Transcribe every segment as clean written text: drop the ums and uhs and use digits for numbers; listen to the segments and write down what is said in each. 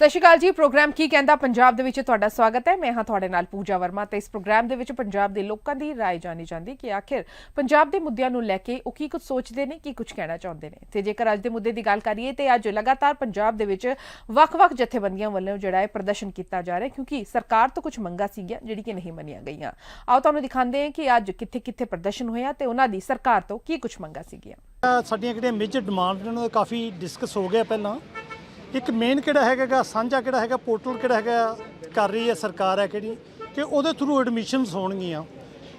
ਸਤਿ ਸ਼੍ਰੀ ਅਕਾਲ ਜੀ। ਪ੍ਰੋਗਰਾਮ ਕੀ ਕਹਿੰਦਾ ਪੰਜਾਬ ਦੇ ਵਿੱਚ ਤੁਹਾਡਾ ਸਵਾਗਤ ਹੈ। ਮੈਂ ਹਾਂ ਤੁਹਾਡੇ ਨਾਲ ਪੂਜਾ ਵਰਮਾ ਤੇ ਇਸ ਪ੍ਰੋਗਰਾਮ ਦੇ ਵਿੱਚ ਪੰਜਾਬ ਦੇ ਲੋਕਾਂ ਦੀ ਰਾਏ ਜਾਣੀ ਜਾਂਦੀ ਕਿ ਆਖਿਰ ਪੰਜਾਬ ਦੇ ਮੁੱਦਿਆਂ ਨੂੰ ਲੈ ਕੇ ਉਹ ਕੀ ਕੁਝ ਸੋਚਦੇ ਨੇ, ਕੀ ਕੁਝ ਕਹਿਣਾ ਚਾਹੁੰਦੇ ਨੇ। ਤੇ ਜੇਕਰ ਅੱਜ ਦੇ ਮੁੱਦੇ ਦੀ ਗੱਲ ਕਰੀਏ ਤੇ ਅੱਜ ਲਗਾਤਾਰ ਪੰਜਾਬ ਦੇ ਵਿੱਚ ਵੱਖ-ਵੱਖ ਜਥੇਬੰਦੀਆਂ ਵੱਲੋਂ ਜਿਹੜਾ ਹੈ ਪ੍ਰਦਰਸ਼ਨ ਕੀਤਾ ਜਾ ਰਿਹਾ ਕਿਉਂਕਿ ਸਰਕਾਰ ਤੋਂ ਕੁਝ ਮੰਗਾਂ ਸੀਗੀਆਂ ਜਿਹੜੀ ਕਿ ਨਹੀਂ ਮੰਨੀਆਂ ਗਈਆਂ। ਆਓ ਤੁਹਾਨੂੰ ਦਿਖਾਉਂਦੇ ਹਾਂ ਕਿ ਅੱਜ ਕਿੱਥੇ-ਕਿੱਥੇ ਪ੍ਰਦਰਸ਼ਨ ਹੋਇਆ ਤੇ ਉਹਨਾਂ ਦੀ ਸਰਕਾਰ ਤੋਂ ਕੀ ਕੁਝ ਮੰਗਾਂ ਸੀਗੀਆਂ। ਸਾਡੀਆਂ ਜਿਹੜੀਆਂ ਮੇਜਰ ਡਿਮਾਂਡ ਨੇ ਕਾਫੀ ਡਿਸਕਸ ਹੋ ਗਿਆ। ਪਹਿਲਾਂ ਇੱਕ ਮੇਨ ਕਿਹੜਾ ਹੈਗਾ ਸਾਂਝਾ ਕਿਹੜਾ ਹੈਗਾ ਪੋਰਟਲ ਕਿਹੜਾ ਹੈਗਾ ਕਰ ਰਹੀ ਹੈ ਸਰਕਾਰ ਹੈ ਕਿਹੜੀ ਕਿ ਉਹਦੇ ਥਰੂ ਐਡਮਿਸ਼ਨਸ ਹੋਣਗੀਆਂ।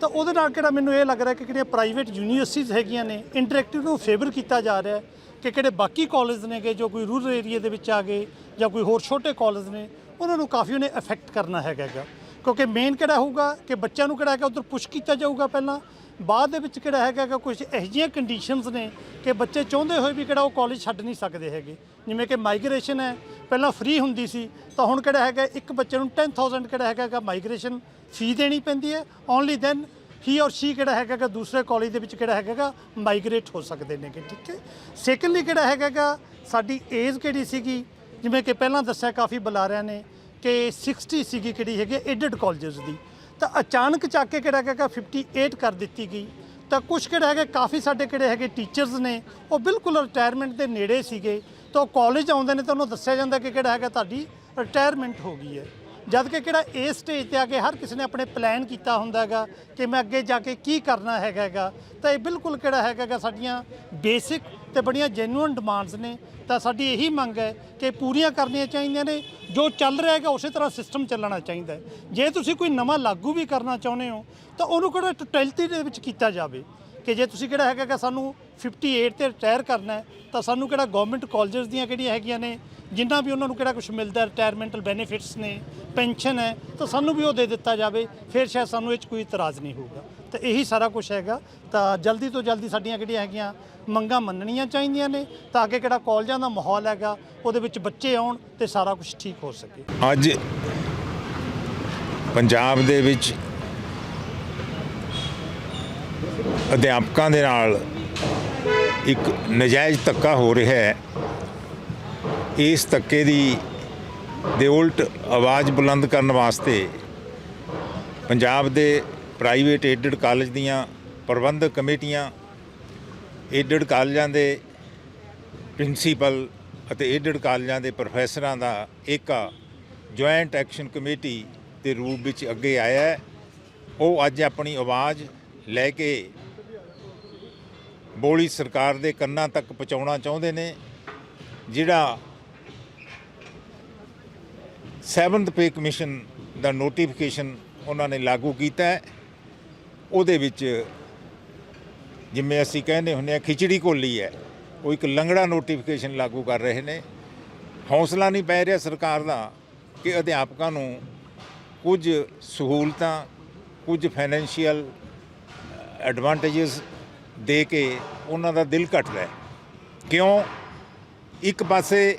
ਤਾਂ ਉਹਦੇ ਨਾਲ ਕਿਹੜਾ ਮੈਨੂੰ ਇਹ ਲੱਗ ਰਿਹਾ ਕਿ ਕਿਹੜੀਆਂ ਪ੍ਰਾਈਵੇਟ ਯੂਨੀਵਰਸਿਟੀਜ਼ ਹੈਗੀਆਂ ਨੇ ਇੰਟਰੈਕਟਿਵ ਨੂੰ ਫੇਵਰ ਕੀਤਾ ਜਾ ਰਿਹਾ ਕਿ ਕਿਹੜੇ ਬਾਕੀ ਕਾਲਜ ਨੇਗੇ ਜੋ ਕੋਈ ਰੂਰਲ ਏਰੀਆ ਦੇ ਵਿੱਚ ਆ ਗਏ ਜਾਂ ਕੋਈ ਹੋਰ ਛੋਟੇ ਕਾਲਜ ਨੇ ਉਹਨਾਂ ਨੂੰ ਕਾਫੀ ਉਹਨੇ ਅਫੈਕਟ ਕਰਨਾ ਹੈਗਾ ਕਿਉਂਕਿ ਮੇਨ ਕਿਹੜਾ ਹੋਊਗਾ ਕਿ ਬੱਚਿਆਂ ਨੂੰ ਕਿਹੜਾ ਹੈਗਾ ਉੱਧਰ ਪੁਸ਼ ਕੀਤਾ ਜਾਊਗਾ। ਪਹਿਲਾਂ ਬਾਅਦ ਦੇ ਵਿੱਚ ਕਿਹੜਾ ਹੈਗਾ ਕੁਝ ਇਹੋ ਜਿਹੀਆਂ ਕੰਡੀਸ਼ਨਸ ਨੇ ਕਿ ਬੱਚੇ ਚਾਹੁੰਦੇ ਹੋਏ ਵੀ ਕਿਹੜਾ ਉਹ ਕਾਲਜ ਛੱਡ ਨਹੀਂ ਸਕਦੇ ਹੈਗੇ। ਜਿਵੇਂ ਕਿ ਮਾਈਗ੍ਰੇਸ਼ਨ ਹੈ, ਪਹਿਲਾਂ ਫ੍ਰੀ ਹੁੰਦੀ ਸੀ ਤਾਂ ਹੁਣ ਕਿਹੜਾ ਹੈਗਾ ਇੱਕ ਬੱਚੇ ਨੂੰ 10,000 ਕਿਹੜਾ ਹੈਗਾ ਮਾਈਗ੍ਰੇਸ਼ਨ ਫੀ ਦੇਣੀ ਪੈਂਦੀ ਹੈ। ਓਨਲੀ ਦੈਨ ਹੀ ਔਰ ਸ਼ੀ ਕਿਹੜਾ ਹੈਗਾ ਦੂਸਰੇ ਕਾਲਜ ਦੇ ਵਿੱਚ ਕਿਹੜਾ ਹੈਗਾ ਮਾਈਗ੍ਰੇਟ ਹੋ ਸਕਦੇ ਨੇ। ਠੀਕ ਹੈ। ਸੈਕੰਡਲੀ ਕਿਹੜਾ ਹੈਗਾ ਸਾਡੀ ਏਜ ਕਿਹੜੀ ਸੀਗੀ, ਜਿਵੇਂ ਕਿ ਪਹਿਲਾਂ ਦੱਸਿਆ ਕਾਫੀ ਬੁਲਾਰਿਆਂ ਨੇ ਕਿ 60 ਸੀਗੀ ਕਿਹੜੀ ਹੈਗੀ ਏਡਡ ਕਾਲਜਸ ਦੀ, ਤਾਂ ਅਚਾਨਕ ਚੱਕ ਕੇ ਕਿਹੜਾ ਹੈਗਾ 58 ਕਰ ਦਿੱਤੀ ਗਈ। ਤਾਂ ਕੁਛ ਕਿਹੜਾ ਹੈਗਾ ਕਾਫੀ ਸਾਡੇ ਕਿਹੜੇ ਹੈਗੇ ਟੀਚਰਸ ਨੇ ਉਹ ਬਿਲਕੁਲ ਰਿਟਾਇਰਮੈਂਟ ਦੇ ਨੇੜੇ ਸੀਗੇ ਤਾਂ ਉਹ ਕਾਲਜ ਆਉਂਦੇ ਨੇ ਤਾਂ ਉਹਨੂੰ ਦੱਸਿਆ ਜਾਂਦਾ ਕਿ ਕਿਹੜਾ ਹੈਗਾ ਤੁਹਾਡੀ ਰਿਟਾਇਰਮੈਂਟ ਹੋ ਗਈ ਹੈ। ਜਦ ਕਿ ਕਿਹੜਾ ਇਸ ਸਟੇਜ 'ਤੇ ਆ ਕੇ ਹਰ ਕਿਸੇ ਨੇ ਆਪਣੇ ਪਲਾਨ ਕੀਤਾ ਹੁੰਦਾ ਹੈਗਾ ਕਿ ਮੈਂ ਅੱਗੇ ਜਾ ਕੇ ਕੀ ਕਰਨਾ ਹੈਗਾ। ਤਾਂ ਇਹ ਬਿਲਕੁਲ ਕਿਹੜਾ ਹੈਗਾ ਸਾਡੀਆਂ ਬੇਸਿਕ ਤੇ ਬੜੀਆਂ ਜੈਨੂਅਨ ਡਿਮਾਂਡਸ ਨੇ। ਤਾਂ ਸਾਡੀ ਇਹੀ ਮੰਗ ਹੈ ਕਿ ਪੂਰੀਆਂ ਕਰਨੀਆਂ ਚਾਹੀਦੀਆਂ ਨੇ। ਜੋ ਚੱਲ ਰਿਹਾ ਹੈਗਾ ਉਸੇ ਤਰ੍ਹਾਂ ਸਿਸਟਮ ਚੱਲਣਾ ਚਾਹੀਦਾ ਹੈ। ਜੇ ਤੁਸੀਂ ਕੋਈ ਨਵਾਂ ਲਾਗੂ ਵੀ ਕਰਨਾ ਚਾਹੁੰਦੇ ਹੋ ਤਾਂ ਉਹਨੂੰ ਕਿਹੜਾ ਟੋਟੈਲਿਟੀ ਦੇ ਵਿੱਚ ਕੀਤਾ ਜਾਵੇ ਕਿ ਜੇ ਤੁਸੀਂ ਕਿਹੜਾ ਹੈਗਾ ਸਾਨੂੰ 58 ਤੇ ਰਿਟਾਇਰ ਕਰਨਾ ਤਾਂ ਸਾਨੂੰ ਕਿਹੜਾ ਗਵਰਨਮੈਂਟ ਕਾਲਜਸ ਦੀਆਂ ਕਿਹੜੀਆਂ ਹੈਗੀਆਂ ਨੇ ਜਿੰਨਾ ਵੀ ਉਹਨਾਂ ਨੂੰ ਕਿਹੜਾ ਕੁਝ ਮਿਲਦਾ ਰਿਟਾਇਰਮੈਂਟਲ ਬੈਨੀਫਿਟਸ ਨੇ, ਪੈਨਸ਼ਨ ਹੈ, ਤਾਂ ਸਾਨੂੰ ਵੀ ਉਹ ਦੇ ਦਿੱਤਾ ਜਾਵੇ। ਫਿਰ ਸ਼ਾਇਦ ਸਾਨੂੰ ਇਹ 'ਚ ਕੋਈ ਇਤਰਾਜ਼ ਨਹੀਂ ਹੋਊਗਾ। ਤਾਂ ਇਹੀ ਸਾਰਾ ਕੁਝ ਹੈਗਾ। ਤਾਂ ਜਲਦੀ ਤੋਂ ਜਲਦੀ ਸਾਡੀਆਂ ਕਿਹੜੀਆਂ ਹੈਗੀਆਂ ਮੰਗਾਂ ਮੰਨਣੀਆਂ ਚਾਹੀਦੀਆਂ ਨੇ ਤਾਂ ਕਿ ਕਿਹੜਾ ਕਾਲਜਾਂ ਦਾ ਮਾਹੌਲ ਹੈਗਾ ਉਹਦੇ ਵਿੱਚ ਬੱਚੇ ਆਉਣ ਤੇ ਸਾਰਾ ਕੁਝ ਠੀਕ ਹੋ ਸਕੇ। ਅੱਜ ਪੰਜਾਬ ਦੇ ਵਿੱਚ ਅਧਿਆਪਕਾਂ ਦੇ ਨਾਲ ਇੱਕ ਨਜਾਇਜ਼ ਧੱਕਾ ਹੋ ਰਿਹਾ ਹੈ। ਇਸ ਧੱਕੇ ਦੇ ਉਲਟ ਆਵਾਜ਼ ਬੁਲੰਦ ਕਰਨ ਵਾਸਤੇ ਪੰਜਾਬ ਦੇ ਪ੍ਰਾਈਵੇਟ ਏਡਡ ਕਾਲਜ ਦੀਆਂ ਪ੍ਰਬੰਧਕ ਕਮੇਟੀਆਂ, ਏਡਡ ਕਾਲਜਾਂ ਦੇ ਪ੍ਰਿੰਸੀਪਲ ਅਤੇ ਏਡਡ ਕਾਲਜਾਂ ਦੇ ਪ੍ਰੋਫੈਸਰਾਂ ਦਾ ਇੱਕ ਜੁਆਇੰਟ ਐਕਸ਼ਨ ਕਮੇਟੀ ਦੇ ਰੂਪ ਵਿੱਚ ਅੱਗੇ ਆਇਆ ਹੈ। ਉਹ ਅੱਜ ਆਪਣੀ ਆਵਾਜ਼ ਲੈ ਕੇ ਬੋਲੀ ਸਰਕਾਰ ਦੇ ਕੰਨਾਂ ਤੱਕ ਪਹੁੰਚਾਉਣਾ ਚਾਹੁੰਦੇ ਨੇ। ਜਿਹੜਾ 7th ਪੇ ਕਮਿਸ਼ਨ ਦਾ ਨੋਟੀਫਿਕੇਸ਼ਨ ਉਹਨਾਂ ਨੇ ਲਾਗੂ ਕੀਤਾ ਹੈ ਉਹਦੇ ਵਿੱਚ ਜਿਵੇਂ ਅਸੀਂ ਕਹਿੰਦੇ ਹੁੰਦੇ ਹਾਂ ਖਿਚੜੀ ਘੋਲੀ ਹੈ, ਉਹ ਇੱਕ ਲੰਗੜਾ ਨੋਟੀਫਿਕੇਸ਼ਨ ਲਾਗੂ ਕਰ ਰਹੇ ਨੇ। ਹੌਸਲਾ ਨਹੀਂ ਪੈ ਰਿਹਾ ਸਰਕਾਰ ਦਾ ਕਿ ਅਧਿਆਪਕਾਂ ਨੂੰ ਕੁਝ ਸਹੂਲਤਾਂ, ਕੁਝ ਫਾਈਨੈਂਸ਼ੀਅਲ ਐਡਵਾਂਟੇਜਸ ਦੇ ਕੇ ਉਹਨਾਂ ਦਾ ਦਿਲ ਘਟ ਰਿਹਾ। ਕਿਉਂ? ਇੱਕ ਪਾਸੇ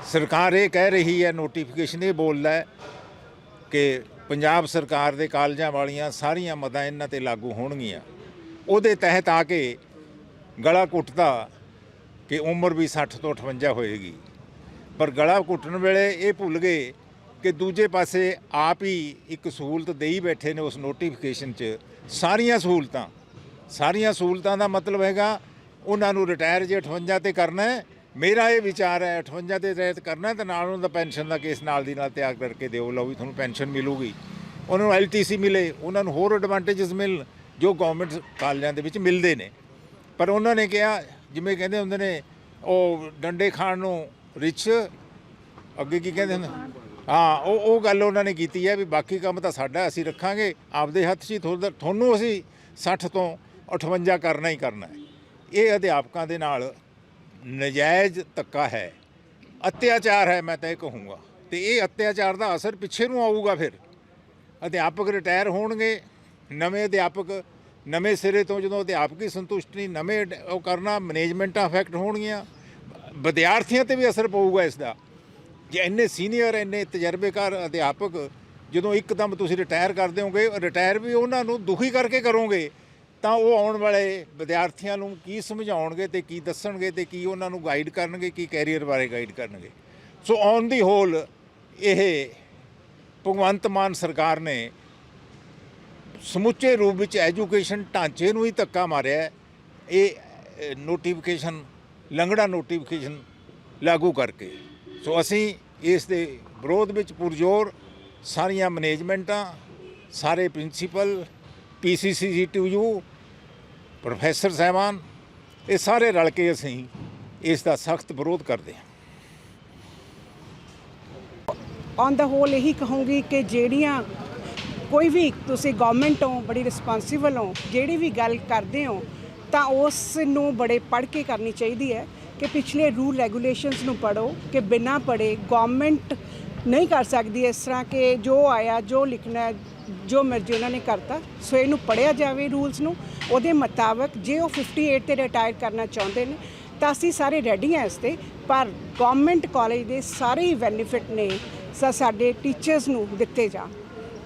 ਸਰਕਾਰ ਇਹ ਕਹਿ ਰਹੀ ਹੈ, ਨੋਟੀਫਿਕੇਸ਼ਨ ਇਹ ਬੋਲਦਾ ਹੈ ਕਿ ਪੰਜਾਬ ਸਰਕਾਰ ਦੇ ਕਾਲਜਾਂ ਵਾਲੀਆਂ ਸਾਰੀਆਂ ਮਦਾਂ ਇਹਨਾਂ 'ਤੇ ਲਾਗੂ ਹੋਣਗੀਆਂ। ਉਹਦੇ ਤਹਿਤ ਆ ਕੇ ਗਲਾ ਘੁੱਟਦਾ ਕਿ ਉਮਰ ਵੀ 60 ਤੋਂ 58 ਹੋਏਗੀ। ਪਰ ਗਲਾ ਘੁੱਟਣ ਵੇਲੇ ਇਹ ਭੁੱਲ ਗਏ ਕਿ ਦੂਜੇ ਪਾਸੇ ਆਪ ਹੀ ਇੱਕ ਸਹੂਲਤ ਦੇਈ ਬੈਠੇ ਨੇ ਉਸ ਨੋਟੀਫਿਕੇਸ਼ਨ 'ਚ। ਸਾਰੀਆਂ ਸਹੂਲਤਾਂ ਦਾ ਮਤਲਬ ਹੈਗਾ ਉਹਨਾਂ ਨੂੰ ਰਿਟਾਇਰ ਜੇ 58 ਤੇ ਕਰਨਾ ਹੈ। ਮੇਰਾ ਇਹ ਵਿਚਾਰ ਹੈ 58 ਤੇ ਰਿਟਾਇਰ ਕਰਨਾ ਤਾਂ ਨਾਲ ਉਹਨਾਂ ਦਾ ਪੈਨਸ਼ਨ ਦਾ ਕੇਸ ਨਾਲ ਦੀ ਨਾਲ ਤਿਆਰ ਕਰਕੇ ਦਿਓ, ਲਓ ਵੀ ਤੁਹਾਨੂੰ ਪੈਨਸ਼ਨ ਮਿਲੂਗੀ, ਉਹਨਾਂ ਨੂੰ LTC ਮਿਲੇ, ਉਹਨਾਂ ਨੂੰ ਹੋਰ ਐਡਵਾਂਟੇਜਸ ਮਿਲਣ ਜੋ ਗਵਰਨਮੈਂਟ ਕਾਲਜਾਂ ਦੇ ਵਿੱਚ ਮਿਲਦੇ ਨੇ। ਪਰ ਉਹਨਾਂ ਨੇ ਕਿਹਾ, ਜਿਵੇਂ ਕਹਿੰਦੇ ਹੁੰਦੇ ਨੇ ਉਹ ਡੰਡੇ ਖਾਣ ਨੂੰ ਰਿਛ ਅੱਗੇ ਕੀ ਕਹਿੰਦੇ ਹੁੰਦੇ, ਹਾਂ ਉਹ ਗੱਲ ਉਹਨਾਂ ਨੇ ਕੀਤੀ ਹੈ ਵੀ ਬਾਕੀ ਕੰਮ ਤਾਂ ਸਾਡਾ, ਅਸੀਂ ਰੱਖਾਂਗੇ ਆਪਦੇ ਹੱਥ 'ਚ ਹੀ, ਤੁਹਾਨੂੰ ਅਸੀਂ 60 ਤੋਂ 58 ਕਰਨਾ ਹੀ ਕਰਨਾ ਹੈ। ਇਹ ਅਧਿਆਪਕਾਂ ਦੇ ਨਾਲ ਨਜਾਇਜ਼ ਧੱਕਾ ਹੈ, ਅਤਿਆਚਾਰ ਹੈ, ਮੈਂ ਤਾਂ ਇਹ ਕਹੂੰਗਾ। ਅਤੇ ਇਹ ਅਤਿਆਚਾਰ ਦਾ ਅਸਰ ਪਿੱਛੇ ਨੂੰ ਆਊਗਾ। ਫਿਰ ਅਧਿਆਪਕ ਰਿਟਾਇਰ ਹੋਣਗੇ, ਨਵੇਂ ਅਧਿਆਪਕ ਨਵੇਂ ਸਿਰੇ ਤੋਂ ਜਦੋਂ ਅਧਿਆਪਕੀ ਸੰਤੁਸ਼ਟੀ ਨਵੇਂ ਉਹ ਕਰਨਾ, ਮੈਨੇਜਮੈਂਟਾਂ ਅਫੈਕਟ ਹੋਣਗੀਆਂ, ਵਿਦਿਆਰਥੀਆਂ 'ਤੇ ਵੀ ਅਸਰ ਪਊਗਾ ਇਸ ਦਾ। ਜੇ ਇੰਨੇ ਸੀਨੀਅਰ ਇੰਨੇ ਤਜਰਬੇਕਾਰ ਅਧਿਆਪਕ ਜਦੋਂ ਇੱਕਦਮ ਤੁਸੀਂ ਰਿਟਾਇਰ ਕਰ ਦਿਓਗੇ, ਰਿਟਾਇਰ ਵੀ ਉਹਨਾਂ ਨੂੰ ਦੁਖੀ ਕਰਕੇ ਕਰੋਗੇ ਤਾਂ ਉਹ ਆਉਣ ਵਾਲੇ ਵਿਦਿਆਰਥੀਆਂ ਨੂੰ ਕੀ ਸਮਝਾਉਣਗੇ ਅਤੇ ਕੀ ਦੱਸਣਗੇ ਅਤੇ ਕੀ ਉਹਨਾਂ ਨੂੰ ਗਾਈਡ ਕਰਨਗੇ, ਕੀ ਕੈਰੀਅਰ ਬਾਰੇ ਗਾਈਡ ਕਰਨਗੇ। ਸੋ ਔਨ ਦੀ ਹੋਲ ਇਹ ਭਗਵੰਤ ਮਾਨ ਸਰਕਾਰ ਨੇ ਸਮੁੱਚੇ ਰੂਪ ਵਿੱਚ ਐਜੂਕੇਸ਼ਨ ਢਾਂਚੇ ਨੂੰ ਹੀ ਧੱਕਾ ਮਾਰਿਆ ਹੈ। ਇਹ ਨੋਟੀਫਿਕੇਸ਼ਨ ਲੰਗੜਾ ਨੋਟੀਫਿਕੇਸ਼ਨ ਲਾਗੂ ਕਰਕੇ। ਸੋ ਅਸੀਂ ਇਸ ਦੇ ਵਿਰੋਧ ਵਿੱਚ ਪੁਰਜ਼ੋਰ ਸਾਰੀਆਂ ਮੈਨੇਜਮੈਂਟਾਂ, ਸਾਰੇ ਪ੍ਰਿੰਸੀਪਲ, PCCTU, ਪ੍ਰੋਫੈਸਰ ਸਾਹਿਬਾਨ, ਇਹ ਸਾਰੇ ਰਲ ਕੇ ਅਸੀਂ ਇਸ ਦਾ ਸਖਤ ਵਿਰੋਧ ਕਰਦੇ ਹਾਂ। ਔਨ ਦਾ ਹੋਲ ਇਹੀ ਕਹੂੰਗੀ ਕਿ ਜਿਹੜੀਆਂ ਕੋਈ ਵੀ ਤੁਸੀਂ ਗਵਰਨਮੈਂਟ ਹੋ, ਬੜੀ ਰਿਸਪਾਂਸੀਬਲ ਹੋ, ਜਿਹੜੀ ਵੀ ਗੱਲ ਕਰਦੇ ਹੋ ਤਾਂ ਉਸ ਨੂੰ ਬੜੇ ਪੜ੍ਹ ਕੇ ਕਰਨੀ ਚਾਹੀਦੀ ਹੈ ਕਿ ਪਿਛਲੇ ਰੂਲ ਰੈਗੂਲੇਸ਼ਨਸ ਨੂੰ ਪੜ੍ਹੋ ਕਿ ਬਿਨਾਂ ਪੜ੍ਹੇ ਗਵਰਨਮੈਂਟ ਨਹੀਂ ਕਰ ਸਕਦੀ ਇਸ ਤਰ੍ਹਾਂ ਕਿ ਜੋ ਆਇਆ, ਜੋ ਲਿਖਣਾ, ਜੋ ਮਰਜ਼ੀ ਉਹਨਾਂ ਨੇ ਕਰਤਾ। ਸੋ ਇਹਨੂੰ ਪੜ੍ਹਿਆ ਜਾਵੇ ਰੂਲਸ ਨੂੰ, ਉਹਦੇ ਮੁਤਾਬਕ। ਜੇ ਉਹ 58 ਤੇ ਰਿਟਾਇਰ ਕਰਨਾ ਚਾਹੁੰਦੇ ਨੇ ਤਾਂ ਅਸੀਂ ਸਾਰੇ ਰੈਡੀ ਹਾਂ ਇਸ 'ਤੇ, ਪਰ ਗਵਰਨਮੈਂਟ ਕਾਲਜ ਦੇ ਸਾਰੇ ਹੀ ਬੈਨੀਫਿਟ ਨੇ ਸਾਡੇ ਟੀਚਰਸ ਨੂੰ ਦਿੱਤੇ ਜਾਣ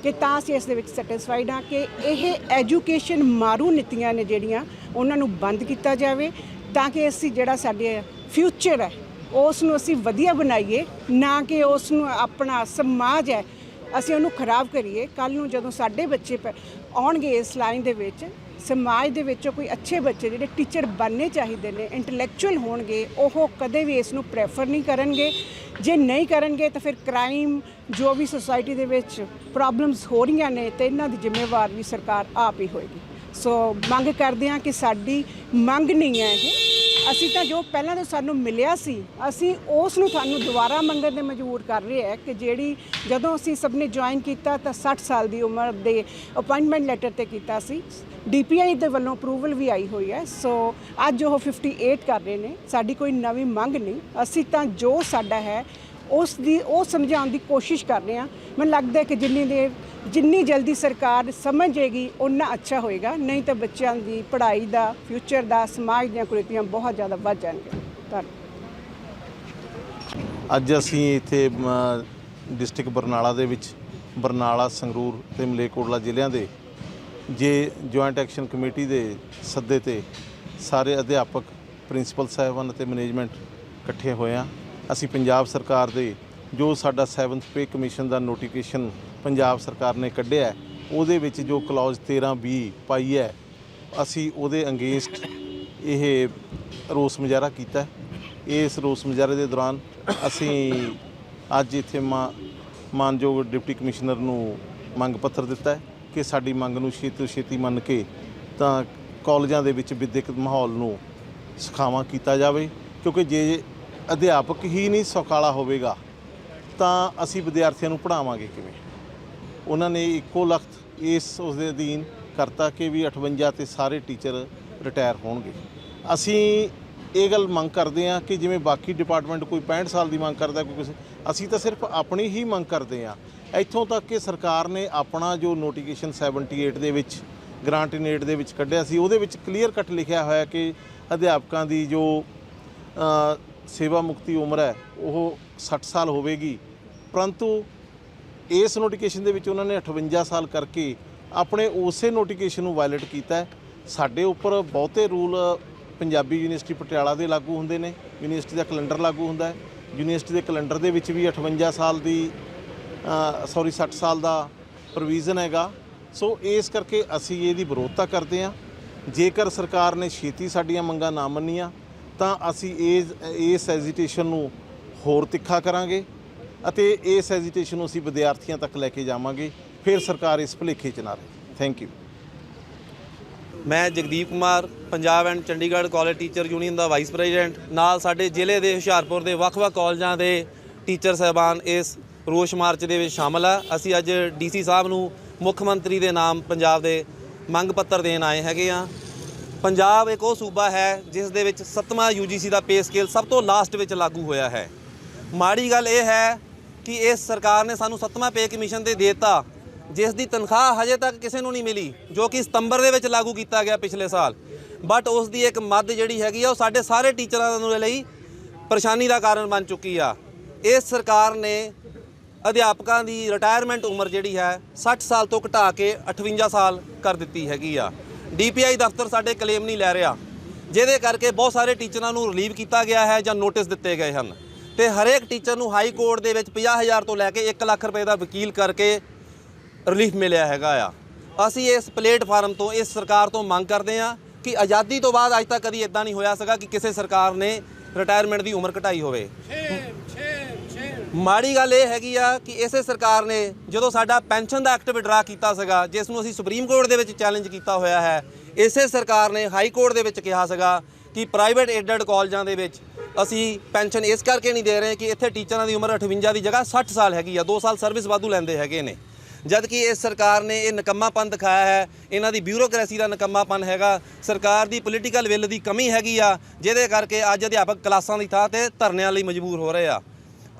ਕਿ ਤਾਂ ਅਸੀਂ ਇਸ ਦੇ ਵਿੱਚ ਸੈਟੀਸਫਾਈਡ ਹਾਂ ਕਿ ਇਹ ਐਜੂਕੇਸ਼ਨ ਮਾਰੂ ਨੀਤੀਆਂ ਨੇ ਜਿਹੜੀਆਂ ਉਹਨਾਂ ਨੂੰ ਬੰਦ ਕੀਤਾ ਜਾਵੇ, ਤਾਂ ਕਿ ਅਸੀਂ ਜਿਹੜਾ ਸਾਡੇ ਫਿਊਚਰ ਹੈ ਉਸ ਨੂੰ ਅਸੀਂ ਵਧੀਆ ਬਣਾਈਏ, ਨਾ ਕਿ ਉਸ ਨੂੰ ਆਪਣਾ ਸਮਾਜ ਹੈ ਅਸੀਂ ਉਹਨੂੰ ਖਰਾਬ ਕਰੀਏ। ਕੱਲ੍ਹ ਨੂੰ ਜਦੋਂ ਸਾਡੇ ਬੱਚੇ ਆਉਣਗੇ ਇਸ ਲਾਈਨ ਦੇ ਵਿੱਚ, ਸਮਾਜ ਦੇ ਵਿੱਚੋਂ ਕੋਈ ਅੱਛੇ ਬੱਚੇ ਜਿਹੜੇ ਟੀਚਰ ਬਣਨੇ ਚਾਹੀਦੇ ਨੇ, ਇੰਟੈਲੈਕਚੁਅਲ ਹੋਣਗੇ, ਉਹ ਕਦੇ ਵੀ ਇਸ ਨੂੰ ਪ੍ਰੈਫਰ ਨਹੀਂ ਕਰਨਗੇ। ਜੇ ਨਹੀਂ ਕਰਨਗੇ ਤਾਂ ਫਿਰ ਕ੍ਰਾਈਮ, ਜੋ ਵੀ ਸੁਸਾਇਟੀ ਦੇ ਵਿੱਚ ਪ੍ਰੋਬਲਮਸ ਹੋ ਰਹੀਆਂ ਨੇ, ਤੇ ਇਹਨਾਂ ਦੀ ਜ਼ਿੰਮੇਵਾਰ ਵੀ ਸਰਕਾਰ ਆਪ ਹੀ ਹੋਏਗੀ। ਸੋ ਮੰਗ ਕਰਦੇ ਹਾਂ ਕਿ ਸਾਡੀ ਮੰਗ ਨਹੀਂ ਹੈ ਇਹ, ਅਸੀਂ ਤਾਂ ਜੋ ਪਹਿਲਾਂ ਤੋਂ ਸਾਨੂੰ ਮਿਲਿਆ ਸੀ ਅਸੀਂ ਉਸ ਨੂੰ ਤੁਹਾਨੂੰ ਦੁਬਾਰਾ ਮੰਗਣ ਦੇ ਮਜਬੂਰ ਕਰ ਰਹੇ ਹੈ ਕਿ ਜਿਹੜੀ ਜਦੋਂ ਅਸੀਂ ਸਭ ਨੇ ਜੁਆਇਨ ਕੀਤਾ ਤਾਂ 60 ਸਾਲ ਦੀ ਉਮਰ ਦੇ ਅਪਾਇੰਟਮੈਂਟ ਲੈਟਰ ਤੇ ਕੀਤਾ ਸੀ, DPI ਦੇ ਵੱਲੋਂ ਅਪਰੂਵਲ ਵੀ ਆਈ ਹੋਈ ਹੈ। ਸੋ ਅੱਜ ਉਹ 58 ਕਰ ਰਹੇ ਨੇ, ਸਾਡੀ ਕੋਈ ਨਵੀਂ ਮੰਗ ਨਹੀਂ, ਅਸੀਂ ਤਾਂ ਜੋ ਸਾਡਾ ਹੈ ਉਹ ਸਮਝਾਉਣ ਦੀ ਕੋਸ਼ਿਸ਼ ਕਰ ਰਹੇ ਹਾਂ। ਮੈਨੂੰ ਲੱਗਦਾ ਹੈ ਕਿ ਜਿੰਨੀ ਜਲਦੀ ਸਰਕਾਰ ਸਮਝ ਜਾਏਗੀ ਉਨਾ ਅੱਛਾ ਹੋਏਗਾ, ਨਹੀਂ ਤਾਂ ਬੱਚਿਆਂ ਦੀ ਪੜ੍ਹਾਈ ਦਾ, ਫਿਊਚਰ ਦਾ, ਸਮਾਜ ਦੀਆਂ ਕੁਰੀਤੀਆਂ ਬਹੁਤ ਜ਼ਿਆਦਾ ਵੱਧ ਜਾਣਗੀਆਂ। ਧੰਨਵਾਦ। ਅੱਜ ਅਸੀਂ ਇੱਥੇ ਡਿਸਟ੍ਰਿਕਟ ਬਰਨਾਲਾ ਦੇ ਵਿੱਚ ਬਰਨਾਲਾ, ਸੰਗਰੂਰ ਤੇ ਮਲੇਰਕੋਟਲਾ ਜ਼ਿਲ੍ਹਿਆਂ ਦੇ ਜੁਆਇੰਟ ਐਕਸ਼ਨ ਕਮੇਟੀ ਦੇ ਸੱਦੇ ਤੇ ਸਾਰੇ ਅਧਿਆਪਕ, ਪ੍ਰਿੰਸੀਪਲ ਸਾਹਿਬਾਨ ਅਤੇ ਮੈਨੇਜਮੈਂਟ ਇਕੱਠੇ ਹੋਏ ਹਾਂ। ਅਸੀਂ ਪੰਜਾਬ ਸਰਕਾਰ ਦੇ ਜੋ ਸਾਡਾ 7th ਪੇ ਕਮਿਸ਼ਨ ਦਾ ਨੋਟੀਫਿਕੇਸ਼ਨ ਪੰਜਾਬ ਸਰਕਾਰ ਨੇ ਕੱਢਿਆ, ਉਹਦੇ ਵਿੱਚ ਜੋ ਕਲੌਜ਼ 13B ਪਾਈ ਹੈ, ਅਸੀਂ ਉਹਦੇ ਅਗੇਂਸਟ ਇਹ ਰੋਸ ਮੁਜ਼ਾਹਰਾ ਕੀਤਾ। ਇਸ ਰੋਸ ਮੁਜ਼ਾਹਰੇ ਦੇ ਦੌਰਾਨ ਅਸੀਂ ਅੱਜ ਇੱਥੇ ਮਾਨਯੋਗ ਡਿਪਟੀ ਕਮਿਸ਼ਨਰ ਨੂੰ ਮੰਗ ਪੱਤਰ ਦਿੱਤਾ ਹੈ ਕਿ ਸਾਡੀ ਮੰਗ ਨੂੰ ਛੇਤੀ ਤੋਂ ਛੇਤੀ ਮੰਨ ਕੇ ਤਾਂ ਕਾਲਜਾਂ ਦੇ ਵਿੱਚ ਵਿਦਿਅਕ ਮਾਹੌਲ ਨੂੰ ਸੁਖਾਵਾਂ ਕੀਤਾ ਜਾਵੇ, ਕਿਉਂਕਿ ਜੇ ਅਧਿਆਪਕ ਹੀ ਨਹੀਂ ਸੁਖਾਲਾ ਹੋਵੇਗਾ ਤਾਂ ਅਸੀਂ ਵਿਦਿਆਰਥੀਆਂ ਨੂੰ ਪੜ੍ਹਾਵਾਂਗੇ ਕਿਵੇਂ। ਉਹਨਾਂ ਨੇ ਇੱਕੋ ਲਖਤ ਉਸ ਦੇ ਅਧੀਨ ਕਰਤਾ ਕਿ ਵੀ 58 ਤੇ ਸਾਰੇ ਟੀਚਰ ਰਿਟਾਇਰ ਹੋਣਗੇ। ਅਸੀਂ ਇਹ ਗੱਲ ਮੰਗ ਕਰਦੇ ਹਾਂ ਕਿ ਜਿਵੇਂ ਬਾਕੀ ਡਿਪਾਰਟਮੈਂਟ ਕੋਈ 65 ਸਾਲ ਦੀ ਮੰਗ ਕਰਦਾ, ਕੋਈ ਕਿਸੇ, ਅਸੀਂ ਤਾਂ ਸਿਰਫ ਆਪਣੀ ਹੀ ਮੰਗ ਕਰਦੇ ਹਾਂ। ਇੱਥੋਂ ਤੱਕ ਕਿ ਸਰਕਾਰ ਨੇ ਆਪਣਾ ਜੋ ਨੋਟੀਫਿਕੇਸ਼ਨ 78 ਦੇ ਵਿੱਚ ਗ੍ਰਾਂਟ ਇਨ ਏਡ ਦੇ ਵਿੱਚ ਕੱਢਿਆ ਸੀ, ਉਹਦੇ ਵਿੱਚ ਕਲੀਅਰ ਕੱਟ ਲਿਖਿਆ ਹੋਇਆ ਕਿ ਅਧਿਆਪਕਾਂ ਦੀ ਜੋ ਸੇਵਾ ਮੁਕਤੀ ਉਮਰ ਹੈ ਉਹ 60 ਸਾਲ ਹੋਵੇਗੀ, ਪਰੰਤੂ ਇਸ ਨੋਟੀਫਿਕੇਸ਼ਨ ਦੇ ਵਿੱਚ ਉਹਨਾਂ ਨੇ 58 ਸਾਲ ਕਰਕੇ ਆਪਣੇ ਉਸੇ ਨੋਟੀਫਿਕੇਸ਼ਨ ਨੂੰ ਵਾਇਲੇਟ ਕੀਤਾ। ਸਾਡੇ ਉੱਪਰ ਬਹੁਤੇ ਰੂਲ ਪੰਜਾਬੀ ਯੂਨੀਵਰਸਿਟੀ ਪਟਿਆਲਾ ਦੇ ਲਾਗੂ ਹੁੰਦੇ ਨੇ, ਯੂਨੀਵਰਸਿਟੀ ਦਾ ਕੈਲੰਡਰ ਲਾਗੂ ਹੁੰਦਾ ਹੈ, ਯੂਨੀਵਰਸਿਟੀ ਦੇ ਕੈਲੰਡਰ ਦੇ ਵਿੱਚ ਵੀ 58 ਸਾਲ ਦੀ 60 ਸਾਲ ਦਾ ਪ੍ਰੋਵੀਜ਼ਨ ਹੈਗਾ। ਸੋ ਇਸ ਕਰਕੇ ਅਸੀਂ ਇਹਦੀ ਵਿਰੋਧਤਾ ਕਰਦੇ ਹਾਂ। ਜੇਕਰ ਸਰਕਾਰ ਨੇ ਛੇਤੀ ਸਾਡੀਆਂ ਮੰਗਾਂ ਨਾ ਮੰਨੀਆਂ ਤਾਂ ਅਸੀਂ ਇਸ ਐਜੀਟੇਸ਼ਨ ਨੂੰ ਹੋਰ ਤਿੱਖਾ ਕਰਾਂਗੇ ਅਤੇ ਇਸ ਐਜੀਟੇਸ਼ਨ ਨੂੰ ਅਸੀਂ ਵਿਦਿਆਰਥੀਆਂ ਤੱਕ ਲੈ ਕੇ ਜਾਵਾਂਗੇ, ਫਿਰ ਸਰਕਾਰ ਇਸ ਭੁਲੇਖੇ 'ਚ ਨਾ ਰਹੇ। Thank you. ਮੈਂ Jagdeep Kumar, Punjab and Chandigarh college teacher union ਦਾ ਵਾਈਸ ਪ੍ਰੈਜ਼ੀਡੈਂਟ, ਨਾਲ ਸਾਡੇ ਜ਼ਿਲ੍ਹੇ ਦੇ ਹੁਸ਼ਿਆਰਪੁਰ ਦੇ ਵੱਖ-ਵੱਖ ਕਾਲਜਾਂ ਦੇ ਟੀਚਰ ਸਾਹਿਬਾਨ ਇਸ ਰੋਸ ਮਾਰਚ ਦੇ ਵਿੱਚ ਸ਼ਾਮਲ ਆ। ਅਸੀਂ ਅੱਜ DC ਸਾਹਿਬ ਨੂੰ ਮੁੱਖ ਮੰਤਰੀ ਦੇ ਨਾਮ ਪੰਜਾਬ ਦੇ ਮੰਗ ਪੱਤਰ ਦੇਣ ਆਏ ਹੈਗੇ ਆ। ਪੰਜਾਬ ਇੱਕ ਉਹ ਸੂਬਾ ਹੈ ਜਿਸ ਦੇ ਵਿੱਚ 7ਵਾਂ UGC ਦਾ ਪੇ ਸਕੇਲ ਸਭ ਤੋਂ ਲਾਸਟ ਵਿੱਚ ਲਾਗੂ ਹੋਇਆ ਹੈ। ਮਾੜੀ ਗੱਲ ਇਹ ਹੈ ਕਿ ਇਸ ਸਰਕਾਰ ਨੇ ਸਾਨੂੰ 7ਵਾਂ ਪੇ ਕਮਿਸ਼ਨ ਤੇ ਦੇਤਾ, ਜਿਸ ਦੀ ਤਨਖਾਹ ਹਜੇ ਤੱਕ ਕਿਸੇ ਨੂੰ ਨਹੀਂ ਮਿਲੀ, ਜੋ ਕਿ ਸਤੰਬਰ ਦੇ ਵਿੱਚ ਲਾਗੂ ਕੀਤਾ ਗਿਆ ਪਿਛਲੇ ਸਾਲ। ਬਟ ਉਸ ਦੀ ਇੱਕ ਮੱਦ ਜਿਹੜੀ ਹੈਗੀ ਆ ਉਹ ਸਾਡੇ ਸਾਰੇ ਟੀਚਰਾਂ ਦੇ ਲਈ ਪਰੇਸ਼ਾਨੀ ਦਾ ਕਾਰਨ ਬਣ ਚੁੱਕੀ ਆ। ਇਸ ਸਰਕਾਰ ਨੇ ਅਧਿਆਪਕਾਂ ਦੀ ਰਿਟਾਇਰਮੈਂਟ ਉਮਰ ਜਿਹੜੀ ਹੈ 60 ਸਾਲ ਤੋਂ ਘਟਾ ਕੇ 58 ਸਾਲ ਕਰ ਦਿੱਤੀ ਹੈਗੀ ਆ। DPI ਦਫ਼ਤਰ ਸਾਡੇ ਕਲੇਮ ਨਹੀਂ ਲੈ ਰਿਹਾ, ਜਿਹਦੇ ਕਰਕੇ ਬਹੁਤ ਸਾਰੇ ਟੀਚਰਾਂ ਨੂੰ ਰਿਲੀਵ ਕੀਤਾ ਗਿਆ ਹੈ ਜਾਂ ਨੋਟਿਸ ਦਿੱਤੇ ਗਏ ਹਨ। ਤੇ ਹਰੇਕ ਟੀਚਰ ਨੂੰ ਹਾਈ ਕੋਰਟ ਦੇ ਵਿੱਚ 50,000 ਤੋਂ ਲੈ ਕੇ 1 ਲੱਖ ਰੁਪਏ ਦਾ ਵਕੀਲ ਕਰਕੇ ਰਿਲੀਫ ਮਿਲਿਆ ਹੈਗਾ ਆ। ਅਸੀਂ ਇਸ ਪਲੇਟਫਾਰਮ ਤੋਂ ਇਸ ਸਰਕਾਰ ਤੋਂ ਮੰਗ ਕਰਦੇ ਹਾਂ ਕਿ ਆਜ਼ਾਦੀ ਤੋਂ ਬਾਅਦ ਅੱਜ ਤੱਕ ਕਦੀ ਇਦਾਂ ਨਹੀਂ ਹੋਇਆ ਸੀਗਾ ਕਿ ਕਿਸੇ ਸਰਕਾਰ ਨੇ ਰਿਟਾਇਰਮੈਂਟ ਦੀ ਉਮਰ ਘਟਾਈ ਹੋਵੇ। ਮਾੜੀ ਗੱਲ ਇਹ ਹੈਗੀ ਆ ਕਿ ਇਸੇ ਸਰਕਾਰ ਨੇ ਜਦੋਂ ਸਾਡਾ ਪੈਨਸ਼ਨ ਦਾ ਐਕਟ ਵਿਡਰਾ ਕੀਤਾ ਸੀਗਾ, ਜਿਸ ਨੂੰ ਅਸੀਂ ਸੁਪਰੀਮ ਕੋਰਟ ਦੇ ਵਿੱਚ ਚੈਲੰਜ ਕੀਤਾ ਹੋਇਆ ਹੈ, ਇਸੇ ਸਰਕਾਰ ਨੇ ਹਾਈ ਕੋਰਟ ਦੇ ਵਿੱਚ ਕਿਹਾ ਸੀਗਾ ਕਿ ਪ੍ਰਾਈਵੇਟ ਏਡਡ ਕਾਲਜਾਂ ਦੇ ਵਿੱਚ ਅਸੀਂ ਪੈਨਸ਼ਨ ਇਸ ਕਰਕੇ ਨਹੀਂ ਦੇ ਰਹੇ ਕਿ ਇੱਥੇ ਟੀਚਰਾਂ ਦੀ ਉਮਰ 58 ਦੀ ਜਗ੍ਹਾ 60 ਸਾਲ ਹੈਗੀ ਆ, 2 ਸਾਲ ਸਰਵਿਸ ਵਾਧੂ ਲੈਂਦੇ ਹੈਗੇ ਨੇ। ਜਦ ਕਿ ਇਸ ਸਰਕਾਰ ਨੇ ਇਹ ਨਕੰਮਾਪਨ ਦਿਖਾਇਆ ਹੈ, ਇਹਨਾਂ ਦੀ ਬਿਊਰੋਕ੍ਰੇਸੀ ਦਾ ਨਕੰਮਾਪਨ ਹੈਗਾ, ਸਰਕਾਰ ਦੀ ਪੋਲੀਟੀਕਲ ਵਿਲ ਦੀ ਕਮੀ ਹੈਗੀ ਆ, ਜਿਹਦੇ ਕਰਕੇ ਅੱਜ ਅਧਿਆਪਕ ਕਲਾਸਾਂ ਦੀ ਥਾਂ ਤੇ ਧਰਨਿਆਂ ਲਈ ਮਜਬੂਰ ਹੋ ਰਹੇ ਆ।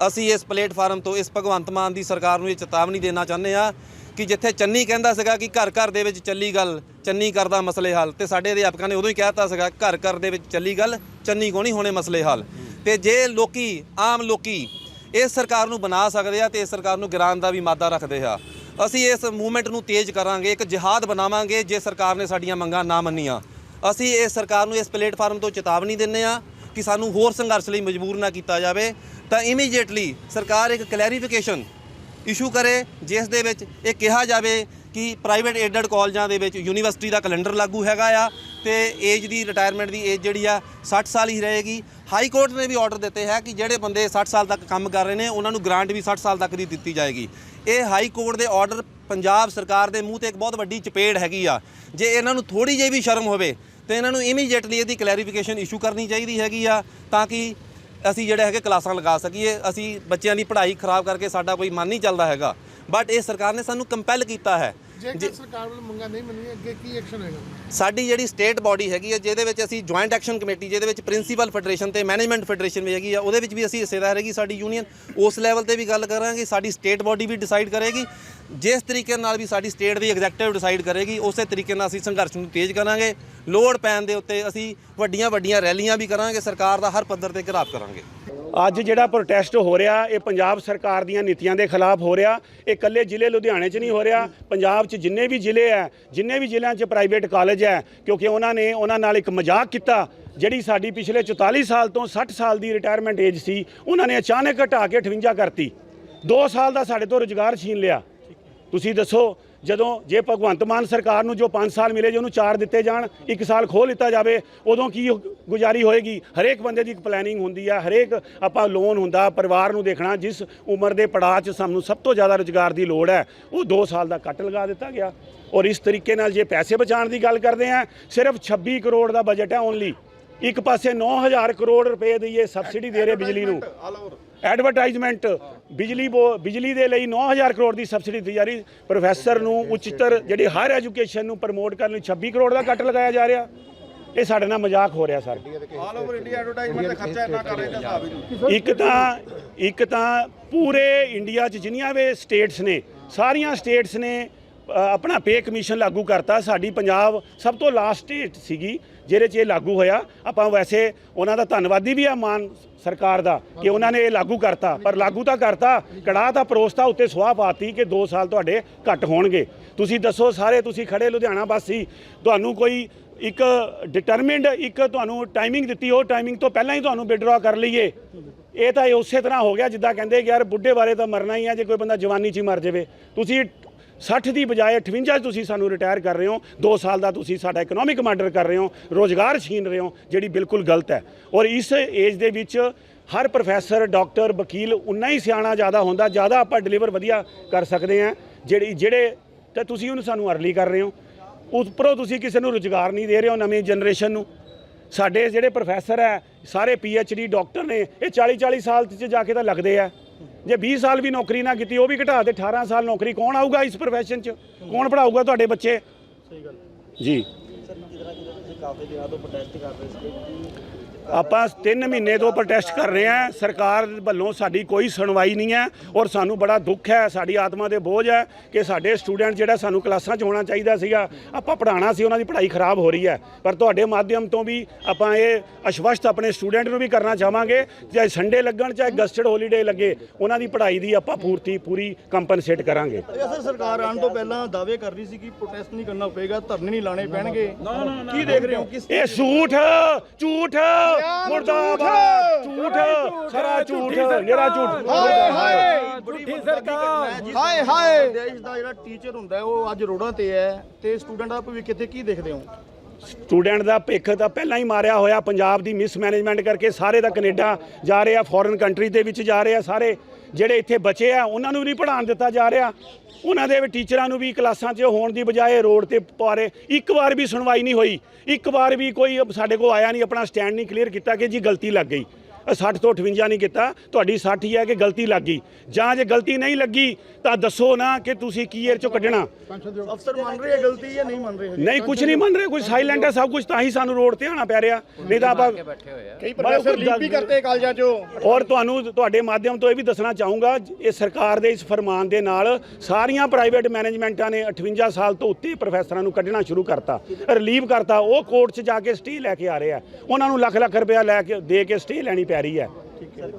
ਅਸੀਂ ਇਸ ਪਲੇਟਫਾਰਮ ਤੋਂ ਇਸ ਭਗਵੰਤ ਮਾਨ ਦੀ ਸਰਕਾਰ ਨੂੰ ਇਹ ਚੇਤਾਵਨੀ ਦੇਣਾ ਚਾਹੁੰਦੇ ਆ ਕਿ ਜਿੱਥੇ ਚੰਨੀ ਕਹਿੰਦਾ ਸੀਗਾ ਕਿ ਘਰ ਘਰ ਦੇ ਵਿੱਚ ਚੱਲੀ ਗੱਲ, ਚੰਨੀ ਕਰਦਾ ਮਸਲੇ ਹੱਲ, ਤੇ ਸਾਡੇ ਅਧਿਆਪਕਾਂ ਨੇ ਉਦੋਂ ਹੀ ਕਹਿਤਾ ਸੀਗਾ ਘਰ ਘਰ ਦੇ ਵਿੱਚ ਚੱਲੀ ਗੱਲ, ਚੰਨੀ ਕੋ ਨਹੀਂ ਹੋਣੇ ਮਸਲੇ ਹੱਲ। ਤੇ ਜੇ ਲੋਕੀ ਆਮ ਲੋਕੀ ਇਸ ਸਰਕਾਰ ਨੂੰ ਬਣਾ ਸਕਦੇ ਆ ਤੇ ਇਸ ਸਰਕਾਰ ਨੂੰ ਗਿਰਾਉਣ ਦਾ ਵੀ ਮਾਦਾ ਰੱਖਦੇ ਆ। ਅਸੀਂ ਇਸ ਮੂਵਮੈਂਟ ਨੂੰ ਤੇਜ਼ ਕਰਾਂਗੇ, ਇੱਕ ਜਿਹਾਦ ਬਣਾਵਾਂਗੇ ਜੇ ਸਰਕਾਰ ਨੇ ਸਾਡੀਆਂ ਮੰਗਾਂ ਨਾ ਮੰਨੀਆਂ। ਅਸੀਂ ਇਸ ਸਰਕਾਰ ਨੂੰ ਇਸ ਪਲੇਟਫਾਰਮ ਤੋਂ ਚੇਤਾਵਨੀ ਦਿੰਦੇ ਆ ਕਿ ਸਾਨੂੰ ਹੋਰ ਸੰਘਰਸ਼ ਲਈ ਮਜਬੂਰ ਨਾ ਕੀਤਾ ਜਾਵੇ। ਤਾਂ ਇਮੀਡੀਏਟਲੀ ਸਰਕਾਰ ਇੱਕ ਕਲੈਰੀਫਿਕੇਸ਼ਨ ਇਸ਼ੂ ਕਰੇ ਜਿਸ ਦੇ ਵਿੱਚ ਇਹ ਕਿਹਾ ਜਾਵੇ ਕਿ ਪ੍ਰਾਈਵੇਟ ਏਡਡ ਕਾਲਜਾਂ ਦੇ ਵਿੱਚ ਯੂਨੀਵਰਸਿਟੀ ਦਾ ਕੈਲੰਡਰ ਲਾਗੂ ਹੈਗਾ ਆ ਤੇ ਏਜ ਦੀ ਰਿਟਾਇਰਮੈਂਟ ਦੀ ਏਜ ਜਿਹੜੀ ਆ 60 ਸਾਲ ਹੀ ਰਹੇਗੀ। ਹਾਈ ਕੋਰਟ ਨੇ ਵੀ ਆਰਡਰ ਦਿੱਤੇ ਹੈ ਕਿ ਜਿਹੜੇ ਬੰਦੇ 60 ਸਾਲ ਤੱਕ ਕੰਮ ਕਰ ਰਹੇ ਨੇ ਉਹਨਾਂ ਨੂੰ ਗ੍ਰਾਂਟ ਵੀ 60 ਸਾਲ ਤੱਕ ਦੀ ਦਿੱਤੀ ਜਾਏਗੀ। ਇਹ ਹਾਈ ਕੋਰਟ ਦੇ ਆਰਡਰ ਪੰਜਾਬ ਸਰਕਾਰ ਦੇ ਮੂੰਹ ਤੇ ਇੱਕ ਬਹੁਤ ਵੱਡੀ ਚਪੇੜ ਹੈਗੀ ਆ। ਜੇ ਇਹਨਾਂ ਨੂੰ ਥੋੜੀ ਜਿਹੀ ਵੀ ਸ਼ਰਮ ਹੋਵੇ ਤੇ ਇਹਨਾਂ ਨੂੰ ਇਮੀਡੀਏਟਲੀ ਇਹਦੀ ਕਲੈਰੀਫਿਕੇਸ਼ਨ ਇਸ਼ੂ ਕਰਨੀ ਚਾਹੀਦੀ ਹੈਗੀ ਆ ਤਾਂ ਕਿ ਅਸੀਂ ਜਿਹੜੇ ਹੈਗੇ ਕਲਾਸਾਂ ਲਗਾ ਸਕੀਏ। ਅਸੀਂ ਬੱਚਿਆਂ ਦੀ ਪੜ੍ਹਾਈ ਖਰਾਬ ਕਰਕੇ ਸਾਡਾ ਕੋਈ ਮਨ ਨਹੀਂ ਚੱਲਦਾ ਹੈਗਾ, ਬਟ ਇਹ ਸਰਕਾਰ ਨੇ ਸਾਨੂੰ ਕੰਪੈਲ ਕੀਤਾ ਹੈ। ਜੇਕਰ ਸਰਕਾਰ ਵੱਲੋਂ ਮੰਗਾਂ ਨਹੀਂ ਮੰਨੀਆਂ ਅੱਗੇ ਕੀ ਐਕਸ਼ਨ ਹੋਏਗਾ? ਸਾਡੀ ਜਿਹੜੀ ਸਟੇਟ ਬਾਡੀ ਹੈਗੀ ਹੈ ਜਿਹਦੇ ਵਿੱਚ ਅਸੀਂ ਜੁਆਇੰਟ ਐਕਸ਼ਨ ਕਮੇਟੀ, ਜਿਹਦੇ ਵਿੱਚ ਪ੍ਰਿੰਸੀਪਲ ਫੈਡਰੇਸ਼ਨ ਤੇ ਮੈਨੇਜਮੈਂਟ ਫੈਡਰੇਸ਼ਨ ਵੀ ਹੈਗੀ ਆ, ਉਹਦੇ ਵਿੱਚ ਵੀ ਅਸੀਂ ਹਿੱਸੇਦਾਰ ਹੈਗੀ ਸਾਡੀ ਯੂਨੀਅਨ। ਉਸ ਲੈਵਲ ਤੇ ਵੀ ਗੱਲ ਕਰਾਂਗੇ, ਸਾਡੀ ਸਟੇਟ ਬਾਡੀ ਵੀ ਡਿਸਾਈਡ ਕਰੇਗੀ। ਜਿਸ ਤਰੀਕੇ ਨਾਲ ਵੀ ਸਾਡੀ ਸਟੇਟ ਦੀ ਐਗਜ਼ੈਕਟਿਵ ਡਿਸਾਈਡ ਕਰੇਗੀ ਉਸੇ ਤਰੀਕੇ ਨਾਲ ਅਸੀਂ ਸੰਘਰਸ਼ ਨੂੰ ਤੇਜ਼ ਕਰਾਂਗੇ। ਲੋੜ ਪੈਣ ਦੇ ਉੱਤੇ ਅਸੀਂ ਵੱਡੀਆਂ ਰੈਲੀਆਂ ਵੀ ਕਰਾਂਗੇ, ਸਰਕਾਰ ਦਾ ਹਰ ਪੱਧਰ ਤੇ ਘਿਰਾਵ ਕਰਾਂਗੇ। ਅੱਜ ਜਿਹੜਾ ਪ੍ਰੋਟੈਸਟ ਹੋ ਰਿਹਾ ਇਹ ਪੰਜਾਬ ਸਰਕਾਰ ਦੀਆਂ ਨੀਤੀਆਂ ਦੇ ਖਿਲਾਫ ਹੋ ਰਿਹਾ। ਇਹ ਇਕੱਲੇ ਜ਼ਿਲ੍ਹੇ ਲੁਧਿਆਣੇ 'ਚ ਨਹੀਂ ਹੋ ਰਿਹਾ, ਪੰਜਾਬ 'ਚ ਜਿੰਨੇ ਵੀ ਜ਼ਿਲ੍ਹੇ ਹੈ, ਜਿੰਨੇ ਵੀ ਜ਼ਿਲ੍ਹਿਆਂ 'ਚ ਪ੍ਰਾਈਵੇਟ ਕਾਲਜ ਹੈ, ਕਿਉਂਕਿ ਉਹਨਾਂ ਨਾਲ ਇੱਕ ਮਜ਼ਾਕ ਕੀਤਾ। ਜਿਹੜੀ ਸਾਡੀ ਪਿਛਲੇ 44 ਸਾਲ ਤੋਂ 60 ਸਾਲ ਦੀ ਰਿਟਾਇਰਮੈਂਟ ਏਜ ਸੀ, ਉਹਨਾਂ ਨੇ ਅਚਾਨਕ ਘਟਾ ਕੇ 58 ਕਰਤੀ। 2 ਸਾਲ ਦਾ ਸਾਡੇ ਤੋਂ ਰੁਜ਼ਗਾਰ ਛੀਨ ਲਿਆ। ਤੁਸੀਂ ਦੱਸੋ, ਜਦੋਂ ਜੇ ਭਗਵੰਤ ਮਾਨ ਸਰਕਾਰ ਨੂੰ ਜੋ 5 ਸਾਲ ਮਿਲੇ ਜੇ ਉਹਨੂੰ 4 ਦਿੱਤੇ ਜਾਣ, 1 ਸਾਲ ਖੋਹ ਲਿੱਤਾ ਜਾਵੇ, ਉਦੋਂ ਕੀ ਗੁਜ਼ਾਰੀ ਹੋਏਗੀ? ਹਰੇਕ ਬੰਦੇ ਦੀ ਇੱਕ ਪਲੈਨਿੰਗ ਹੁੰਦੀ ਹੈ, ਹਰੇਕ ਆਪਾਂ ਲੋਨ ਹੁੰਦਾ, ਪਰਿਵਾਰ ਨੂੰ ਦੇਖਣਾ। ਜਿਸ ਉਮਰ ਦੇ ਪੜਾਅ 'ਚ ਸਾਨੂੰ ਸਭ ਤੋਂ ਜ਼ਿਆਦਾ ਰੁਜ਼ਗਾਰ ਦੀ ਲੋੜ ਹੈ, ਉਹ 2 ਸਾਲ ਦਾ ਕੱਟ ਲਗਾ ਦਿੱਤਾ ਗਿਆ। ਔਰ ਇਸ ਤਰੀਕੇ ਨਾਲ ਜੇ ਪੈਸੇ ਬਚਾਉਣ ਦੀ ਗੱਲ ਕਰਦੇ ਹਾਂ, ਸਿਰਫ 26 ਕਰੋੜ ਦਾ ਬਜਟ ਹੈ ਓਨਲੀ। ਇੱਕ ਪਾਸੇ 9,000 ਕਰੋੜ ਰੁਪਏ ਦੀ ਇਹ ਸਬਸਿਡੀ ਦੇ ਰਹੇ ਬਿਜਲੀ ਨੂੰ, ਐਡਵਰਟਾਈਜ਼ਮੈਂਟ ਬਿਜਲੀ ਦੇ ਲਈ 9,000 ਕਰੋੜ ਦੀ ਸਬਸਿਡੀ ਦਿੱਤੀ ਜਾ ਰਹੀ। ਪ੍ਰੋਫੈਸਰ ਨੂੰ ਉੱਚਤਰ ਜਿਹੜੀ ਹਾਇਰ ਐਜੂਕੇਸ਼ਨ ਨੂੰ ਪ੍ਰਮੋਟ ਕਰਨ ਲਈ 26 ਕਰੋੜ ਦਾ ਕੱਟ ਲਗਾਇਆ ਜਾ ਰਿਹਾ। ਇਹ ਸਾਡੇ ਨਾਲ ਮਜ਼ਾਕ ਹੋ ਰਿਹਾ ਸਰ। ਇੱਕ ਤਾਂ ਪੂਰੇ ਇੰਡੀਆ 'ਚ ਜਿੰਨੀਆਂ ਵੀ ਸਟੇਟਸ ਨੇ, ਸਾਰੀਆਂ ਸਟੇਟਸ ਨੇ ਆਪਣਾ ਪੇ ਕਮਿਸ਼ਨ ਲਾਗੂ ਕਰਤਾ। ਸਾਡੀ ਪੰਜਾਬ ਸਭ ਤੋਂ ਲਾਸਟ ਸਟੇਟ ਸੀਗੀ ਜਿਹਦੇ 'ਚ ਇਹ ਲਾਗੂ ਹੋਇਆ। ਆਪਾਂ ਵੈਸੇ ਉਹਨਾਂ ਦਾ ਧੰਨਵਾਦੀ ਵੀ ਆ ਮਾਨ ਸਰਕਾਰ ਦਾ ਕਿ ਉਹਨਾਂ ਨੇ ਇਹ ਲਾਗੂ ਕਰਤਾ, ਪਰ ਲਾਗੂ ਤਾਂ ਕਰਤਾ, ਕੜਾਹ ਤਾਂ ਪਰੋਸਤਾ, ਉੱਤੇ ਸੁਆਹ ਪਾਤੀ ਕਿ 2 ਸਾਲ ਤੁਹਾਡੇ ਘੱਟ ਹੋਣਗੇ। ਤੁਸੀਂ ਦੱਸੋ, ਸਾਰੇ ਤੁਸੀਂ ਖੜੇ ਲੁਧਿਆਣਾ ਵਾਸੀ, ਤੁਹਾਨੂੰ ਕੋਈ ਇੱਕ ਡਿਟਰਮਿੰਡ ਇੱਕ ਤੁਹਾਨੂੰ ਟਾਈਮਿੰਗ ਦਿੱਤੀ, ਉਹ ਟਾਈਮਿੰਗ ਤੋਂ ਪਹਿਲਾਂ ਹੀ ਤੁਹਾਨੂੰ ਵਿਡਰਾ ਕਰ ਲਈਏ? ਇਹ ਤਾਂ ਉਸੇ ਤਰ੍ਹਾਂ ਹੋ ਗਿਆ ਜਿੱਦਾਂ ਕਹਿੰਦੇ ਕਿ ਯਾਰ ਬੁੱਢੇ ਬਾਰੇ ਤਾਂ ਮਰਨਾ ਹੀ ਹੈ, ਜੇ ਕੋਈ ਬੰਦਾ ਜਵਾਨੀ 'ਚ ਹੀ ਮਰ ਜਾਵੇ। ਤੁਸੀਂ 60 ਦੀ ਬਜਾਏ 58 ਤੁਸੀਂ ਸਾਨੂੰ ਰਿਟਾਇਰ ਕਰ ਰਹੇ ਹੋ। 2 ਸਾਲ ਦਾ ਤੁਸੀਂ ਸਾਡਾ ਇਕਨੋਮਿਕ ਮਰਡਰ ਕਰ ਰਹੇ ਹੋ, ਰੋਜ਼ਗਾਰ ਛੀਨ ਰਹੇ ਹੋ, ਜਿਹੜੀ ਬਿਲਕੁਲ ਗਲਤ ਹੈ। ਔਰ ਇਸ ਏਜ ਦੇ ਵਿੱਚ ਹਰ ਪ੍ਰੋਫੈਸਰ, ਡਾਕਟਰ, ਵਕੀਲ ਉਨਾ ਹੀ ਸਿਆਣਾ ਜ਼ਿਆਦਾ ਹੁੰਦਾ, ਜ਼ਿਆਦਾ ਆਪਾਂ ਡਿਲੀਵਰ ਵਧੀਆ ਕਰ ਸਕਦੇ ਹਾਂ। ਜਿਹੜੇ ਤਾਂ ਤੁਸੀਂ ਉਹਨੂੰ ਸਾਨੂੰ ਅਰਲੀ ਕਰ ਰਹੇ ਹੋ, ਉੱਪਰੋਂ ਤੁਸੀਂ ਕਿਸੇ ਨੂੰ ਰੁਜ਼ਗਾਰ ਨਹੀਂ ਦੇ ਰਹੇ ਹੋ ਨਵੀਂ ਜਨਰੇਸ਼ਨ ਨੂੰ। ਸਾਡੇ ਜਿਹੜੇ ਪ੍ਰੋਫੈਸਰ ਹੈ ਸਾਰੇ PhD ਡਾਕਟਰ ਨੇ, ਇਹ 40 ਸਾਲ 'ਚ ਜਾ ਕੇ ਤਾਂ ਲੱਗਦੇ ਆ। ਜੇ 20 ਸਾਲ ਵੀ ਨੌਕਰੀ ਨਾ ਕੀਤੀ, ਉਹ ਵੀ ਘਟਾ ਦੇ 18 ਸਾਲ ਨੌਕਰੀ, ਕੌਣ ਆਊਗਾ ਇਸ ਪ੍ਰੋਫੈਸ਼ਨ 'ਚ? ਕੌਣ ਪੜ੍ਹਾਊਗਾ ਤੁਹਾਡੇ ਬੱਚੇ? ਸਹੀ ਗੱਲ ਜੀ। ਆਪਾਂ 3 ਮਹੀਨੇ ਤੋਂ ਪ੍ਰੋਟੈਸਟ ਕਰ ਰਹੇ ਹਾਂ। ਸਰਕਾਰ ਵੱਲੋਂ ਸਾਡੀ ਕੋਈ ਸੁਣਵਾਈ ਨਹੀਂ ਹੈ ਔਰ ਸਾਨੂੰ ਬੜਾ ਦੁੱਖ ਹੈ, ਸਾਡੀ ਆਤਮਾ ਦੇ ਬੋਝ ਹੈ ਕਿ ਸਾਡੇ ਸਟੂਡੈਂਟ ਜਿਹੜਾ ਸਾਨੂੰ ਕਲਾਸਾਂ 'ਚ ਹੋਣਾ ਚਾਹੀਦਾ ਸੀਗਾ, ਆਪਾਂ ਪੜ੍ਹਾਉਣਾ ਸੀ, ਉਹਨਾਂ ਦੀ ਪੜ੍ਹਾਈ ਖਰਾਬ ਹੋ ਰਹੀ ਹੈ। ਪਰ ਤੁਹਾਡੇ ਮਾਧਿਅਮ ਤੋਂ ਵੀ ਆਪਾਂ ਇਹ ਅਸ਼ਵਸਥ ਆਪਣੇ ਸਟੂਡੈਂਟ ਨੂੰ ਵੀ ਕਰਨਾ ਚਾਹਾਂਗੇ, ਚਾਹੇ ਸੰਡੇ ਲੱਗਣ, ਚਾਹੇ ਗਸਟਡ ਹੋਲੀਡੇ ਲੱਗੇ, ਉਹਨਾਂ ਦੀ ਪੜ੍ਹਾਈ ਦੀ ਆਪਾਂ ਪੂਰੀ ਕੰਪਨਸੇਟ ਕਰਾਂਗੇ। ਸਰ, ਸਰਕਾਰ ਆਉਣ ਤੋਂ ਪਹਿਲਾਂ ਦਾਅਵੇ ਕਰ ਰਹੀ ਸੀ ਕਿ ਪ੍ਰੋਟੈਸਟ ਨਹੀਂ ਕਰਨਾ ਪਏਗਾ, ਧਰਨੇ ਨਹੀਂ ਲਾਣੇ ਪੈਣਗੇ, ਕੀ ਦੇਖ ਰਹੇ ਹੋ? ਇਹ ਝੂਠ ਮੁਰਦਾਬਾਦ ਝੂਠ ਸਾਰਾ ਝੂਠ ਨਿਰਾ ਝੂਠ ਝੂਠੀ ਸਰਕਾਰ ਹਾਏ ਹਾਏ ਦੇਸ਼ ਦਾ ਜਿਹੜਾ ਟੀਚਰ ਹੁੰਦਾ ਹੈ, ਉਹ ਅੱਜ ਰੋਡਾਂ ਤੇ ਹੈ ਤੇ ਸਟੂਡੈਂਟ ਦਾ ਭਵਿੱਖ ਇੱਥੇ ਕੀ ਦੇਖਦੇ ਹੋ? ਸਟੂਡੈਂਟ ਦਾ ਭਿੱਖ ਤਾਂ ਪਹਿਲਾਂ ਹੀ ਮਾਰਿਆ ਹੋਇਆ ਪੰਜਾਬ ਦੀ ਮਿਸਮੈਨੇਜਮੈਂਟ ਕਰਕੇ। ਸਾਰੇ ਤਾਂ ਕੈਨੇਡਾ ਜਾ ਰਹੇ ਆ, ਫੋਰਨ ਕੰਟਰੀ ਦੇ ਵਿੱਚ ਜਾ ਰਹੇ ਆ। ਸਾਰੇ ਜਿਹੜੇ ਇੱਥੇ ਬਚੇ ਆ ਉਹਨਾਂ ਨੂੰ ਵੀ ਨਹੀਂ ਪੜ੍ਹਾਉਣ ਦਿੱਤਾ ਜਾ ਰਿਹਾ। ਉਹਨਾਂ ਦੇ ਟੀਚਰਾਂ ਨੂੰ ਵੀ ਕਲਾਸਾਂ 'ਚ ਹੋਣ ਦੀ ਬਜਾਏ ਰੋਡ ਤੇ ਪਾਰੇ। ਇੱਕ ਵਾਰ ਵੀ ਸੁਣਵਾਈ ਨਹੀਂ ਹੋਈ, ਇੱਕ ਵਾਰ ਵੀ ਕੋਈ ਸਾਡੇ ਕੋਲ ਆਇਆ ਨਹੀਂ, ਆਪਣਾ ਸਟੈਂਡ ਨਹੀਂ ਕਲੀਅਰ ਕੀਤਾ ਕਿ ਜੀ ਗਲਤੀ ਲੱਗ ਗਈ। 60 ਤੋਂ 58 ਨਹੀਂ ਕੀਤਾ, ਤੁਹਾਡੀ 60 ਹੀ ਹੈ ਕਿ ਗਲਤੀ ਲੱਗ ਗਈ। ਜਾਂ ਜੇ ਗਲਤੀ ਨਹੀਂ ਲੱਗੀ ਤਾਂ ਦੱਸੋ ਨਾ ਕਿ ਤੁਸੀਂ ਕੀ ਇਹ 'ਚੋਂ ਕੱਢਣਾ। ਅਫਸਰ ਮੰਨ ਰਹੇ ਗਲਤੀ ਜਾਂ ਨਹੀਂ ਮੰਨ ਰਹੇ? ਨਹੀਂ, ਕੁਝ ਨਹੀਂ ਮੰਨ ਰਹੇ, ਕੁਝ ਸਾਇਲੈਂਟ ਹੈ ਸਭ ਕੁਝ। ਤਾਂ ਹੀ ਸਾਨੂੰ ਰੋਡ ਤੇ ਆਉਣਾ ਪੈ ਰਿਹਾ, ਨਹੀਂ ਤਾਂ ਆਪਾਂ ਕਈ ਪ੍ਰੋਫੈਸਰ ਲੀਵ ਵੀ ਕਰਤੇ ਕਾਲਜਾਂ 'ਚੋਂ। ਔਰ ਤੁਹਾਨੂੰ ਤੁਹਾਡੇ ਮਾਧਿਅਮ ਤੋਂ ਇਹ ਵੀ ਦੱਸਣਾ ਚਾਹੂੰਗਾ, ਇਹ ਸਰਕਾਰ ਦੇ ਇਸ ਫਰਮਾਨ ਦੇ ਨਾਲ ਸਾਰੀਆਂ ਪ੍ਰਾਈਵੇਟ ਮੈਨੇਜਮੈਂਟਾਂ ਨੇ 58 ਸਾਲ ਤੋਂ ਉੱਤੇ ਪ੍ਰੋਫੈਸਰਾਂ ਨੂੰ ਕੱਢਣਾ ਸ਼ੁਰੂ ਕਰਤਾ, ਰਿਲੀਵ ਕਰਤਾ। ਉਹ ਕੋਰਟ 'ਚ ਜਾ ਕੇ ਸਟੇ ਲੈ ਕੇ ਆ ਰਹੇ ਆ, ਉਹਨਾਂ ਨੂੰ ਲੱਖ ਲੱਖ ਰੁਪਇਆ ਲੈ ਕੇ ਦੇ ਕੇ ਸਟੇ ਲੈਣੀ ਪੈ ਰਹੀ ਹੈ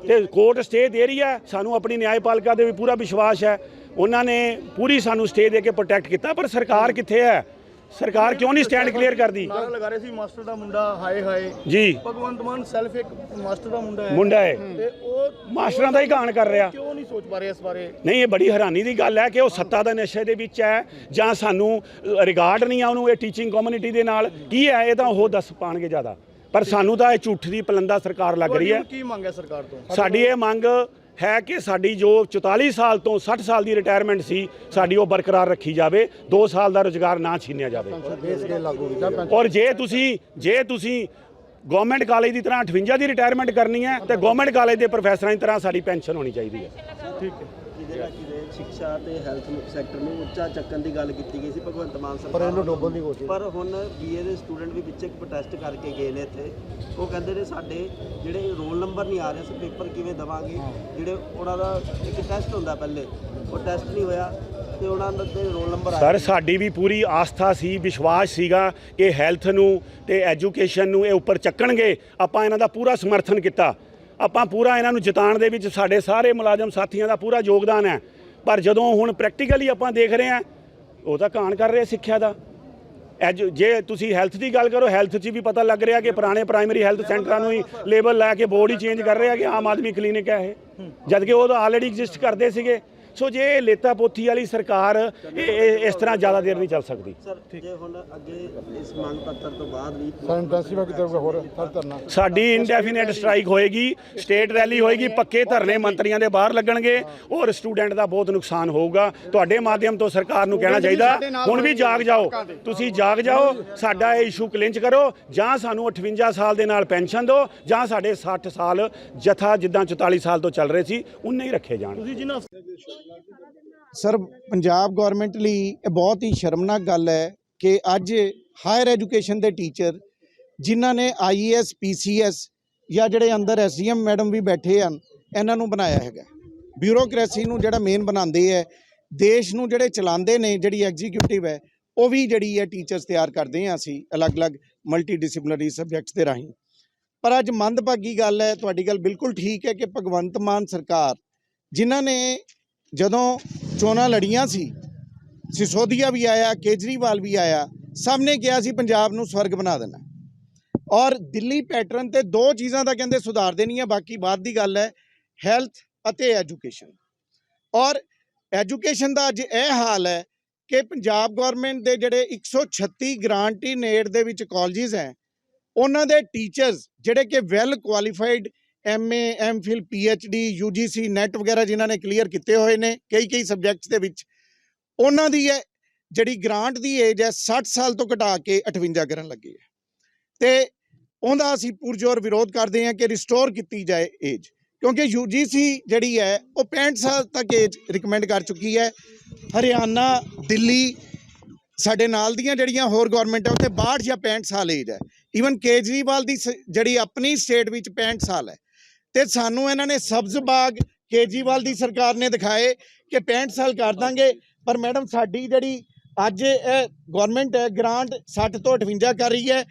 ਤੇ ਕੋਰਟ ਸਟੇ ਦੇ ਰਹੀ ਹੈ। ਸਾਨੂੰ ਆਪਣੀ ਨਿਆਂਪਾਲਿਕਾ ਦੇ ਵੀ ਪੂਰਾ ਵਿਸ਼ਵਾਸ ਹੈ, ਉਹਨਾਂ ਨੇ ਪੂਰੀ ਸਾਨੂੰ ਸਟੇ ਦੇ ਕੇ ਪ੍ਰੋਟੈਕਟ ਕੀਤਾ। ਪਰ ਸਰਕਾਰ ਕਿੱਥੇ ਹੈ? ਸਰਕਾਰ ਕਿਉਂ ਨਹੀਂ ਸਟੈਂਡ ਕਲੀਅਰ ਕਰਦੀ? ਨਾਰਾ ਲਗਾ ਰਹੇ ਸੀ ਮਾਸਟਰ ਦਾ ਮੁੰਡਾ ਹਾਏ ਹਾਏ ਜੀ। ਭਗਵੰਤ ਮਾਨ ਸੈਲਫ ਇੱਕ ਮਾਸਟਰ ਦਾ ਮੁੰਡਾ ਹੈ ਤੇ ਉਹ ਮਾਸਟਰਾਂ ਦਾ ਹੀ ਗਾਣ ਕਰ ਰਿਹਾ। ਕਿਉਂ ਨਹੀਂ ਸੋਚ ਪਾ ਰਹੇ ਇਸ ਬਾਰੇ? ਨਹੀਂ, ਇਹ ਬੜੀ ਹੈਰਾਨੀ ਦੀ ਗੱਲ ਹੈ ਕਿ ਉਹ ਸੱਤਾ ਦਾ ਨਸ਼ੇ ਦੇ ਵਿੱਚ ਹੈ ਜਾਂ ਸਾਨੂੰ ਰਿਗਾਰਡ ਨਹੀਂ ਆ ਉਹਨੂੰ ਇਹ ਟੀਚਿੰਗ ਕਮਿਊਨਿਟੀ ਦੇ ਨਾਲ। ਕੀ ਹੈ ਇਹ ਤਾਂ ਉਹ ਦੱਸ ਪਾਣਗੇ ਜ਼ਿਆਦਾ, ਪਰ ਸਾਨੂੰ ਤਾਂ ਇਹ ਝੂਠ ਦੀ ਪਲੰਦਾ ਸਰਕਾਰ ਲੱਗ ਰਹੀ ਹੈ। ਕੀ ਮੰਗ ਹੈ ਸਰਕਾਰ ਤੋਂ? ਸਾਡੀ ਇਹ ਮੰਗ ਹੈ ਕਿ ਸਾਡੀ ਜੋ 44 ਸਾਲ ਤੋਂ 60 ਸਾਲ ਦੀ ਰਿਟਾਇਰਮੈਂਟ ਸੀ, ਸਾਡੀ ਉਹ ਬਰਕਰਾਰ ਰੱਖੀ ਜਾਵੇ। 2 ਸਾਲ ਦਾ ਰੁਜ਼ਗਾਰ ਨਾ ਛੀਨਿਆ ਜਾਵੇ। ਔਰ ਜੇ ਤੁਸੀਂ ਗਵਰਨਮੈਂਟ ਕਾਲਜ ਦੀ ਤਰ੍ਹਾਂ 58 ਦੀ ਰਿਟਾਇਰਮੈਂਟ ਕਰਨੀ ਹੈ ਤੇ ਗਵਰਨਮੈਂਟ ਕਾਲਜ ਦੇ ਪ੍ਰੋਫੈਸਰਾਂ ਦੀ ਤਰ੍ਹਾਂ ਸਾਡੀ ਪੈਨਸ਼ਨ ਹੋਣੀ ਚਾਹੀਦੀ ਹੈ। ਠੀਕ ਹੈ। ਸਿੱਖਿਆ ਤੇ ਹੈਲਥ ਸੈਕਟਰ ਨੂੰ ਉੱਚਾ ਚੱਕਣ ਦੀ ਗੱਲ ਕੀਤੀ ਗਈ ਸੀ ਭਗਵੰਤ ਮਾਨ ਸਰਕਾਰ, ਪਰ ਇਹਨੂੰ ਡੋਬਣ ਦੀ ਕੋਸ਼ਿਸ਼। ਪਰ ਹੁਣ ਬੀਏ ਦੇ ਸਟੂਡੈਂਟ ਵੀ ਵਿੱਚ ਇੱਕ ਪ੍ਰੋਟੈਸਟ ਕਰਕੇ ਗਏ ਨੇ ਇੱਥੇ। ਉਹ ਕਹਿੰਦੇ ਨੇ ਸਾਡੇ ਜਿਹੜੇ ਰੋਲ ਨੰਬਰ ਨਹੀਂ ਆ ਰਹੇ, ਅਸੀਂ ਪੇਪਰ ਕਿਵੇਂ ਦੇਵਾਂਗੇ? ਜਿਹੜੇ ਉਹਨਾਂ ਦਾ ਇੱਕ ਟੈਸਟ ਹੁੰਦਾ ਪਹਿਲੇ, ਉਹ ਟੈਸਟ ਨਹੀਂ ਹੋਇਆ ਤੇ ਉਹਨਾਂ ਦੇ ਰੋਲ ਨੰਬਰ ਆਏ। ਸਰ, ਸਾਡੀ ਵੀ ਪੂਰੀ ਆਸਥਾ ਸੀ, ਵਿਸ਼ਵਾਸ ਸੀਗਾ ਕਿ ਹੈਲਥ ਨੂੰ ਤੇ ਐਜੂਕੇਸ਼ਨ ਨੂੰ ਇਹ ਉੱਪਰ ਚੱਕਣਗੇ। ਆਪਾਂ ਇਹਨਾਂ ਦਾ ਪੂਰਾ ਸਮਰਥਨ ਕੀਤਾ, ਆਪਾਂ ਪੂਰਾ ਇਹਨਾਂ ਨੂੰ ਜਿਤਾਉਣ ਦੇ ਵਿੱਚ ਸਾਡੇ ਸਾਰੇ ਮੁਲਾਜ਼ਮ ਸਾਥੀਆਂ ਦਾ ਪੂਰਾ ਯੋਗਦਾਨ ਹੈ। ਪਰ ਜਦੋਂ ਹੁਣ ਪ੍ਰੈਕਟੀਕਲੀ ਆਪਾਂ ਦੇਖ ਰਹੇ ਹਾਂ, ਉਹ ਤਾਂ ਘਾਣ ਕਰ ਰਹੇ ਸਿੱਖਿਆ ਦਾ। ਜੇ ਤੁਸੀਂ ਹੈਲਥ ਦੀ ਗੱਲ ਕਰੋ, ਹੈਲਥ 'ਚ ਵੀ ਪਤਾ ਲੱਗ ਰਿਹਾ ਕਿ ਪੁਰਾਣੇ ਪ੍ਰਾਇਮਰੀ ਹੈਲਥ ਸੈਂਟਰਾਂ ਨੂੰ ਹੀ ਲੇਬਲ ਲੈ ਕੇ ਬੋਰਡ ਹੀ ਚੇਂਜ ਕਰ ਰਿਹਾ ਕਿ ਆਮ ਆਦਮੀ ਕਲੀਨਿਕ ਹੈ ਇਹ, ਜਦ ਕਿ ਉਹ ਤਾਂ ਆਲਰੇਡੀ ਐਗਜ਼ਿਸਟ ਕਰਦੇ ਸੀਗੇ। ਸੋ ਜੇ ਲੇਤਾ ਪੋਥੀ ਵਾਲੀ ਸਰਕਾਰ ਇਸ ਤਰ੍ਹਾਂ ਜ਼ਿਆਦਾ ਦੇਰ ਨਹੀਂ ਚੱਲ ਸਕਦੀ। ਸਰ, ਜੇ ਹੁਣ ਅੱਗੇ ਇਸ ਮੰਗ ਪੱਤਰ ਤੋਂ ਬਾਅਦ ਵੀ ਸਾਡੀ ਇਨਡੈਫੀਨਿਟ ਸਟ੍ਰਾਈਕ ਹੋਏਗੀ, ਸਟੇਟ ਰੈਲੀ ਹੋਏਗੀ, ਪੱਕੇ ਧਰਨੇ ਮੰਤਰੀਆਂ ਦੇ ਬਾਹਰ ਲੱਗਣਗੇ ਔਰ ਸਟੂਡੈਂਟ ਦਾ ਬਹੁਤ ਨੁਕਸਾਨ ਹੋਊਗਾ। ਤੁਹਾਡੇ ਮਾਧਿਅਮ ਤੋਂ ਸਰਕਾਰ ਨੂੰ ਕਹਿਣਾ ਚਾਹੀਦਾ, ਹੁਣ ਵੀ ਜਾਗ ਜਾਓ, ਤੁਸੀਂ ਜਾਗ ਜਾਓ, ਸਾਡਾ ਇਹ ਇਸ਼ੂ ਕਲਿੰਚ ਕਰੋ। ਜਾਂ ਸਾਨੂੰ 58 ਸਾਲ ਦੇ ਨਾਲ ਪੈਨਸ਼ਨ ਦਿਓ, ਜਾਂ ਸਾਡੇ 60 ਸਾਲ ਜਥਾ ਜਿੱਦਾਂ 44 ਸਾਲ ਤੋਂ ਚੱਲ ਰਹੇ ਸੀ ਉਨੇ ਹੀ ਰੱਖੇ ਜਾਣ। ਸਰ, ਪੰਜਾਬ ਗਵਰਨਮੈਂਟ ਲਈ ਇਹ ਬਹੁਤ ਹੀ ਸ਼ਰਮਨਾਕ ਗੱਲ ਹੈ ਕਿ ਅੱਜ ਹਾਇਰ ਐਜੂਕੇਸ਼ਨ ਦੇ ਟੀਚਰ ਜਿਨ੍ਹਾਂ ਨੇ IAS PCS ਜਾਂ ਜਿਹੜੇ ਅੰਦਰ SDM ਮੈਡਮ ਵੀ ਬੈਠੇ ਹਨ, ਇਹਨਾਂ ਨੂੰ ਬਣਾਇਆ ਹੈਗਾ। ਬਿਊਰੋਕ੍ਰੇਸੀ ਨੂੰ ਜਿਹੜਾ ਮੇਨ ਬਣਾਉਂਦੇ ਹੈ, ਦੇਸ਼ ਨੂੰ ਜਿਹੜੇ ਚਲਾਉਂਦੇ ਨੇ, ਜਿਹੜੀ ਐਗਜ਼ੀਕਿਊਟਿਵ ਹੈ, ਉਹ ਵੀ ਜਿਹੜੀ ਹੈ ਟੀਚਰਸ ਤਿਆਰ ਕਰਦੇ ਹਾਂ ਅਸੀਂ ਅਲੱਗ-ਅਲੱਗ ਮਲਟੀ ਡਿਸਪਲਿਨਰੀ ਸਬਜੈਕਟਸ ਦੇ ਰਾਹੀਂ। ਪਰ ਅੱਜ ਮੰਦਭਾਗੀ ਗੱਲ ਹੈ, ਤੁਹਾਡੀ ਗੱਲ ਬਿਲਕੁਲ ਠੀਕ ਹੈ ਕਿ ਭਗਵੰਤ ਮਾਨ ਸਰਕਾਰ ਜਿਨ੍ਹਾਂ ਨੇ ਜਦੋਂ ਚੋਣਾਂ ਲੜੀਆਂ ਸੀ, ਸਿਸੋਦੀਆ ਵੀ ਆਇਆ, ਕੇਜਰੀਵਾਲ ਵੀ ਆਇਆ, ਸਭ ਨੇ ਕਿਹਾ ਸੀ ਪੰਜਾਬ ਨੂੰ ਸਵਰਗ ਬਣਾ ਦੇਣਾ। ਔਰ ਦਿੱਲੀ ਪੈਟਰਨ ਤੇ 2 ਚੀਜ਼ਾਂ ਦਾ ਕਹਿੰਦੇ ਸੁਧਾਰ ਦੇਣੀਆਂ, ਬਾਕੀ ਬਾਅਦ ਦੀ ਗੱਲ ਹੈ, ਹੈਲਥ ਅਤੇ ਐਜੂਕੇਸ਼ਨ। ਔਰ ਐਜੂਕੇਸ਼ਨ ਦਾ ਅੱਜ ਇਹ ਹਾਲ ਹੈ ਕਿ ਪੰਜਾਬ ਗਵਰਨਮੈਂਟ ਦੇ ਜਿਹੜੇ 136 ਗ੍ਰਾਂਟਿਡ ਏਡ ਦੇ ਵਿੱਚ ਕਾਲਜਿਸ ਹੈ, ਉਹਨਾਂ ਦੇ ਟੀਚਰਸ ਜਿਹੜੇ ਕਿ well qualified MA MPhil PhD UGC net ਵਗੈਰਾ ਜਿਨ੍ਹਾਂ ਨੇ ਕਲੀਅਰ ਕੀਤੇ ਹੋਏ ਨੇ ਕਈ ਸਬਜੈਕਟਸ ਦੇ ਵਿੱਚ, ਉਹਨਾਂ ਦੀ ਹੈ ਜਿਹੜੀ ਗ੍ਰਾਂਟ ਦੀ ਏਜ ਹੈ 60 ਸਾਲ ਤੋਂ ਘਟਾ ਕੇ 58 ਕਰਨ ਲੱਗੀ ਹੈ। ਤੇ ਉਹਦਾ ਅਸੀਂ ਪੁਰਜੋਰ ਵਿਰੋਧ ਕਰਦੇ ਹਾਂ ਕਿ ਰਿਸਟੋਰ ਕੀਤੀ ਜਾਏ ਏਜ, ਕਿਉਂਕਿ UGC ਜਿਹੜੀ ਹੈ ਉਹ 65 ਸਾਲ ਤੱਕ ਏਜ ਰਿਕਮੈਂਡ ਕਰ ਚੁੱਕੀ ਹੈ। ਹਰਿਆਣਾ, ਦਿੱਲੀ, ਸਾਡੇ ਨਾਲ ਦੀਆਂ ਜਿਹੜੀਆਂ ਹੋਰ ਗਵਰਨਮੈਂਟ ਹੈ ਉੱਥੇ 62 ਜਾਂ 65 ਸਾਲ ਏਜ ਹੈ। ਈਵਨ ਕੇਜਰੀਵਾਲ ਦੀ ਜਿਹੜੀ ਆਪਣੀ ਸਟੇਟ ਵਿੱਚ 65 ਸਾਲ ਹੈ। ਤੇ ਸਾਨੂੰ ਇਹਨਾਂ ਨੇ ਸਬਜ਼ ਬਾਗ ਕੇਜਰੀਵਾਲ ਦੀ ਸਰਕਾਰ ਨੇ ਦਿਖਾਏ ਕਿ 65 ਸਾਲ ਕਰ ਦਾਂਗੇ, ਪਰ ਮੈਡਮ ਸਾਡੀ ਜਿਹੜੀ ਅੱਜ ਇਹ ਗਵਰਨਮੈਂਟ ਹੈ ਗ੍ਰਾਂਟ 60 ਤੋਂ 58 ਕਰ ਰਹੀ ਹੈ।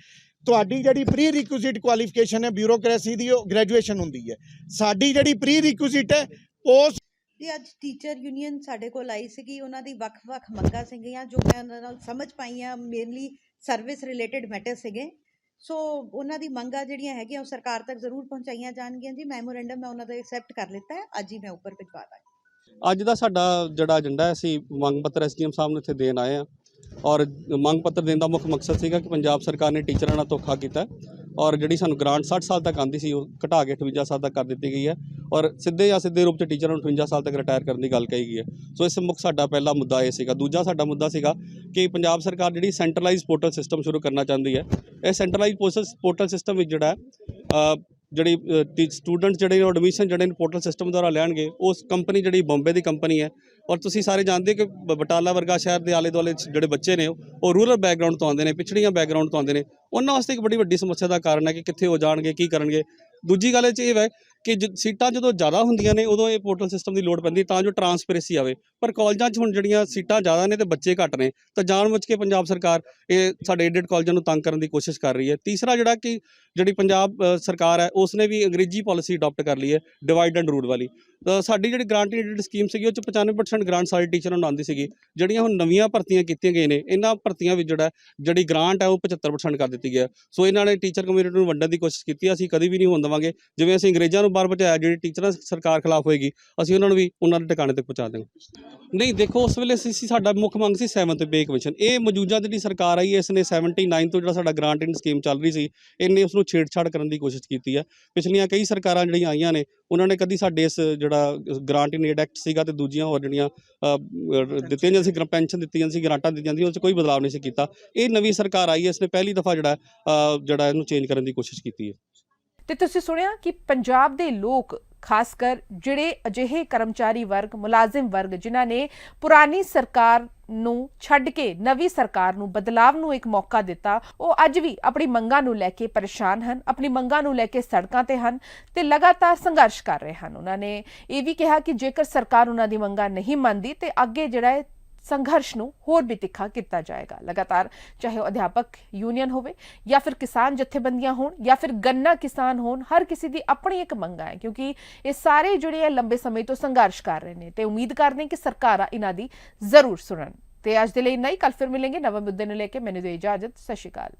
ਤੁਹਾਡੀ ਜਿਹੜੀ ਪ੍ਰੀ ਰਿਕੁਇਜ਼ਿਟ ਕੁਆਲੀਫਿਕੇਸ਼ਨ ਹੈ ਬਿਊਰੋਕ੍ਰੇਸੀ ਦੀ, ਉਹ ਗ੍ਰੈਜੂਏਸ਼ਨ ਹੁੰਦੀ ਹੈ। ਸਾਡੀ ਜਿਹੜੀ ਪ੍ਰੀ ਰਿਕੁਇਜ਼ਿਟ ਹੈ ਪੋਸਟ ਜੀ। ਅੱਜ ਟੀਚਰ ਯੂਨੀਅਨ ਸਾਡੇ ਕੋਲ ਆਈ ਸੀਗੀ, ਉਹਨਾਂ ਦੀ ਵੱਖ-ਵੱਖ ਮੰਗਾਂ ਸੀਗੀਆਂ ਜੋ ਮੈਂ ਉਹਨਾਂ ਨਾਲ ਸਮਝ ਪਾਈ ਹਾਂ, ਮੇਨਲੀ ਸਰਵਿਸ ਰਿਲੇਟਡ ਮੈਟਰ ਸੀਗੇ। ਸੋ ਉਹਨਾਂ ਦੀ ਮੰਗਾਂ ਜਿਹੜੀਆਂ ਹੈਗੀਆਂ ਉਹ ਸਰਕਾਰ ਤੱਕ ਜ਼ਰੂਰ ਪਹੁੰਚਾਈਆਂ ਜਾਣਗੀਆਂ ਜੀ। ਮੈਮੋਰੈਂਡਮ ਮੈਂ ਉਹਨਾਂ ਦਾ ਐਕਸੈਪਟ ਕਰ ਲਿੱਤਾ ਹੈ, ਅੱਜ ਹੀ ਮੈਂ ਉੱਪਰ ਭਿਜਵਾ ਦਾਂਗੀ। ਅੱਜ ਦਾ ਸਾਡਾ ਜਿਹੜਾ ਏਜੰਡਾ ਹੈ, ਅਸੀਂ ਮੰਗ ਪੱਤਰ ਐਸਡੀਐਮ ਸਾਹਿਬ ਨੂੰ ਇੱਥੇ ਦੇਣ ਆਏ ਹਾਂ ਔਰ ਮੰਗ ਪੱਤਰ ਦੇਣ ਦਾ ਮੁੱਖ ਮਕਸਦ ਸੀਗਾ ਕਿ ਪੰਜਾਬ ਸਰਕਾਰ ਨੇ ਟੀਚਰਾਂ ਨਾਲ ਧੋਖਾ ਕੀਤਾ ਔਰ ਜਿਹੜੀ ਸਾਨੂੰ ਗ੍ਰਾਂਟ 60 ਸਾਲ ਤੱਕ ਆਉਂਦੀ ਸੀ ਉਹ ਘਟਾ ਕੇ 58 ਸਾਲ ਤੱਕ ਕਰ ਦਿੱਤੀ ਗਈ ਹੈ ਔਰ ਸਿੱਧੇ ਜਾਂ ਸਿੱਧੇ ਰੂਪ 'ਚ ਟੀਚਰਾਂ ਨੂੰ 58 ਸਾਲ ਤੱਕ ਰਿਟਾਇਰ ਕਰਨ ਦੀ ਗੱਲ ਕਹੀ ਗਈ ਹੈ। ਸੋ ਇਸ ਮੁੱਖ ਸਾਡਾ ਪਹਿਲਾ ਮੁੱਦਾ ਇਹ ਸੀਗਾ। ਦੂਜਾ ਸਾਡਾ ਮੁੱਦਾ ਸੀਗਾ ਕਿ ਪੰਜਾਬ ਸਰਕਾਰ ਜਿਹੜੀ ਸੈਂਟਰਲਾਈਜ਼ ਪੋਰਟਲ ਸਿਸਟਮ ਸ਼ੁਰੂ ਕਰਨਾ ਚਾਹੁੰਦੀ ਹੈ। ਇਹ ਸੈਂਟਰਲਾਈਜ਼ ਪੋਰਟਲ ਸਿਸਟਮ ਵਿੱਚ ਜਿਹੜਾ ਜਿਹੜੀ ਸਟੂਡੈਂਟ ਜਿਹੜੇ ਐਡਮਿਸ਼ਨ ਜਿਹੜੇ ਪੋਰਟਲ ਸਿਸਟਮ ਦੁਆਰਾ ਲੈਣਗੇ, ਉਸ ਕੰਪਨੀ ਜਿਹੜੀ ਬੰਬੇ ਦੀ ਕੰਪਨੀ ਹੈ ਔਰ ਤੁਸੀਂ ਸਾਰੇ ਜਾਣਦੇ ਕਿ ਬਟਾਲਾ ਵਰਗਾ ਸ਼ਹਿਰ ਦੇ ਆਲੇ ਦੁਆਲੇ ਜਿਹੜੇ ਬੱਚੇ ਨੇ ਉਹ ਰੂਰਲ ਬੈਕਗ੍ਰਾਉਂਡ ਤੋਂ ਆਉਂਦੇ ਨੇ, ਪਿਛੜੀਆਂ ਬੈਕਗ੍ਰਾਉਂਡ ਤੋਂ ਆਉਂਦੇ ਨੇ। ਉਹਨਾਂ ਵਾਸਤੇ ਇੱਕ ਬੜੀ ਵੱਡੀ ਸਮੱਸਿਆ ਦਾ ਕਾਰਨ ਹੈ ਕਿ ਕਿੱਥੇ ਉਹ ਜਾਣਗੇ, ਕੀ ਕਰਨਗੇ। ਦੂਜੀ ਗੱਲ ਇਹ ਹੈ ਕਿ ਸੀਟਾਂ ਜਦੋਂ ਜ਼ਿਆਦਾ ਹੁੰਦੀਆਂ ਨੇ ਉਦੋਂ ਇਹ ਪੋਰਟਲ ਸਿਸਟਮ ਦੀ ਲੋੜ ਪੈਂਦੀ ਤਾਂ ਜੋ ਟਰਾਂਸਪੇਰੈਂਸੀ ਆਵੇ, ਪਰ ਕਾਲਜਾਂ 'ਚ ਹੁਣ ਜਿਹੜੀਆਂ ਸੀਟਾਂ ਜ਼ਿਆਦਾ ਨੇ ਤੇ ਬੱਚੇ ਘੱਟ ਨੇ ਤਾਂ ਜਾਣਬੁੱਝ ਕੇ ਪੰਜਾਬ ਸਰਕਾਰ ਇਹ ਸਾਡੇ ਏਡਡ ਕਾਲਜਾਂ ਨੂੰ ਤੰਗ ਕਰਨ ਦੀ ਕੋਸ਼ਿਸ਼ ਕਰ ਰਹੀ ਹੈ। ਤੀਸਰਾ ਜਿਹੜਾ ਕਿ ਜਿਹੜੀ ਪੰਜਾਬ ਸਰਕਾਰ ਹੈ ਉਸਨੇ ਵੀ ਅੰਗਰੇਜ਼ੀ ਪਾਲਿਸੀ ਅਡਾਪਟ ਕਰ ਲਈ ਹੈ, ਡਿਵਾਈਡ ਐਂਡ ਰੂਲ ਵਾਲੀ। ਤਾਂ ਸਾਡੀ ਜਿਹੜੀ ਗ੍ਰਾਂਟ ਏਡਡ ਸਕੀਮ ਸੀਗੀ ਉਹ 'ਚ 95% ਗ੍ਰਾਂਟ ਸਾਡੇ ਟੀਚਰਾਂ ਨੂੰ ਆਉਂਦੀ ਸੀਗੀ। ਜਿਹੜੀਆਂ ਹੁਣ ਨਵੀਆਂ ਭਰਤੀਆਂ ਕੀਤੀਆਂ ਗਈਆਂ ਨੇ, ਇਹਨਾਂ ਭਰਤੀਆਂ ਵਿੱਚ ਜਿਹੜੀ ਗ੍ਰਾਂਟ ਹੈ ਉਹ 75% ਕਰ ਦਿੱਤੀ ਗਈ ਹੈ। ਸੋ ਇਹਨਾਂ ਨੇ ਟੀਚਰ ਕਮਿਊਨਿਟੀ ਨੂੰ ਵੰਡਣ ਦੀ ਕੋਸ਼ਿਸ਼ ਕੀਤੀ। ਅਸੀਂ ਕਦੀ ਵੀ ਨਹੀਂ ਹੋਣ ਦੇਵਾਂਗੇ। ਜਿਵੇਂ ਅਸੀਂ ਅੰਗਰੇਜ਼ਾਂ ਨੂੰ ਬਾਹਰ ਭਜਾਇਆ, ਜਿਹੜੀ ਟੀਚਰਾਂ ਸਰਕਾਰ ਖਿਲਾਫ ਹੋਏਗੀ ਅਸੀਂ ਉਹਨਾਂ ਨੂੰ ਵੀ ਉਹਨਾਂ ਦੇ ਟਿਕਾਣੇ ਤੱਕ ਪਹੁੰਚਾ ਦੇਵਾਂਗੇ। ਨਹੀਂ ਦੇਖੋ, ਉਸ ਵੇਲੇ ਸਾਡਾ ਮੁੱਖ ਮੰਗ ਸੀ 7th ਪੇ ਕਮਿਸ਼ਨ। ਇਹ ਮੌਜੂਦਾ ਜਿਹੜੀ ਸਰਕਾਰ ਆਈ ਹੈ ਇਸ ਨੇ 79 ਤੋਂ ਜਿਹੜਾ ਸਾਡਾ ਗ੍ਰਾਂਟ ਇਨ ਸਕੀਮ ਚੱਲ ਰਹੀ ਸੀ ਇਹਨੇ ਉਸ ਨੂੰ ਛੇੜਛਾੜ ਕਰਨ ਦੀ ਕੋਸ਼ਿਸ਼ ਕੀਤੀ ਹੈ। ਪਿਛਲੀਆਂ ਕਈ ਸਰਕਾਰਾਂ ਜਿਹੜੀਆਂ ਆਈਆਂ ਨੇ ਉਹਨਾਂ ਨੇ ਕਦੀ ਸਾਡੇ ਇਸ ਜਿਹੜਾ ਗ੍ਰਾਂਟ ਇਨ ਏਡ ਐਕਟ ਸੀਗਾ ਤੇ ਦੂਜੀਆਂ ਹੋਰ ਜਿਹੜੀਆਂ ਦਿੱਤੀਆਂ ਜਾਂਦੀਆਂ ਸੀ, ਪੈਨਸ਼ਨ ਦਿੱਤੀ ਜਾਂਦੀ ਸੀ, ਗ੍ਰਾਂਟਾਂ ਦਿੱਤੀਆਂ ਜਾਂਦੀਆਂ, ਉਸ 'ਚ ਕੋਈ ਬਦਲਾਅ ਨਹੀਂ ਸੀ ਕੀਤਾ। ਇਹ ਨਵੀਂ ਸਰਕਾਰ ਆਈ ਹੈ, ਇਸਨੇ ਪਹਿਲੀ ਦਫਾ ਜਿਹੜਾ ਇਹਨੂੰ ਚੇਂਜ ਕਰਨ ਦੀ ਕੋਸ਼ਿਸ਼ ਕੀਤੀ ਹੈ। ਤੇ ਤੁਸੀਂ ਸੁਣਿਆ ਕਿ ਪੰਜਾਬ ਦੇ ਲੋਕ ਖਾਸ ਕਰ ਜਿਹੜੇ ਅਜਿਹੇ ਕਰਮਚਾਰੀ ਵਰਗ, ਮੁਲਾਜ਼ਮ ਵਰਗ ਜਿਨ੍ਹਾਂ ਨੇ ਪੁਰਾਣੀ ਸਰਕਾਰ ਨੂੰ ਛੱਡ ਕੇ ਨਵੀਂ ਸਰਕਾਰ ਨੂੰ, ਬਦਲਾਵ ਨੂੰ ਇੱਕ ਮੌਕਾ ਦਿੱਤਾ, ਉਹ ਅੱਜ ਵੀ ਆਪਣੀ ਮੰਗਾਂ ਨੂੰ ਲੈ ਕੇ ਪਰੇਸ਼ਾਨ ਹਨ, ਆਪਣੀ ਮੰਗਾਂ ਨੂੰ ਲੈ ਕੇ ਸੜਕਾਂ ਤੇ ਹਨ ਤੇ ਲਗਾਤਾਰ ਸੰਘਰਸ਼ ਕਰ ਰਹੇ ਹਨ। ਉਹਨਾਂ ਨੇ ਇਹ ਵੀ ਕਿਹਾ ਕਿ ਜੇਕਰ ਸਰਕਾਰ ਉਹਨਾਂ ਦੀ ਮੰਗਾਂ ਨਹੀਂ ਮੰਨਦੀ ਤੇ ਅੱਗੇ ਜਿਹੜਾ ਹੈ ਸੰਘਰਸ਼ ਨੂੰ ਹੋਰ ਵੀ ਤਿੱਖਾ ਕੀਤਾ ਜਾਏਗਾ। ਲਗਾਤਾਰ ਚਾਹੇ ਉਹ ਅਧਿਆਪਕ ਯੂਨੀਅਨ ਹੋਵੇ ਜਾਂ ਫਿਰ ਕਿਸਾਨ ਜਥੇਬੰਦੀਆਂ ਹੋਣ ਜਾਂ ਫਿਰ ਗੰਨਾ ਕਿਸਾਨ ਹੋਣ, ਹਰ ਕਿਸੇ ਦੀ ਆਪਣੀ ਇੱਕ ਮੰਗ ਹੈ ਕਿਉਂਕਿ ਇਹ ਸਾਰੇ ਜਿਹੜੇ ਆ ਲੰਬੇ ਸਮੇਂ ਤੋਂ ਸੰਘਰਸ਼ ਕਰ ਰਹੇ ਨੇ ਤੇ ਉਮੀਦ ਕਰਦੇ ਨੇ ਕਿ ਸਰਕਾਰਾਂ ਇਹਨਾਂ ਦੀ ਜ਼ਰੂਰ ਸੁਣਨ। ਤੇ ਅੱਜ ਦੇ ਲਈ ਇੰਨਾ ਹੀ। ਕੱਲ ਫਿਰ ਮਿਲਾਂਗੇ ਨਵੇਂ ਮੁੱਦੇ ਨੂੰ ਲੈ ਕੇ। ਮੈਨੂੰ ਦਿਓ ਇਜਾਜ਼ਤ। ਸਤਿ ਸ਼੍ਰੀ ਅਕਾਲ।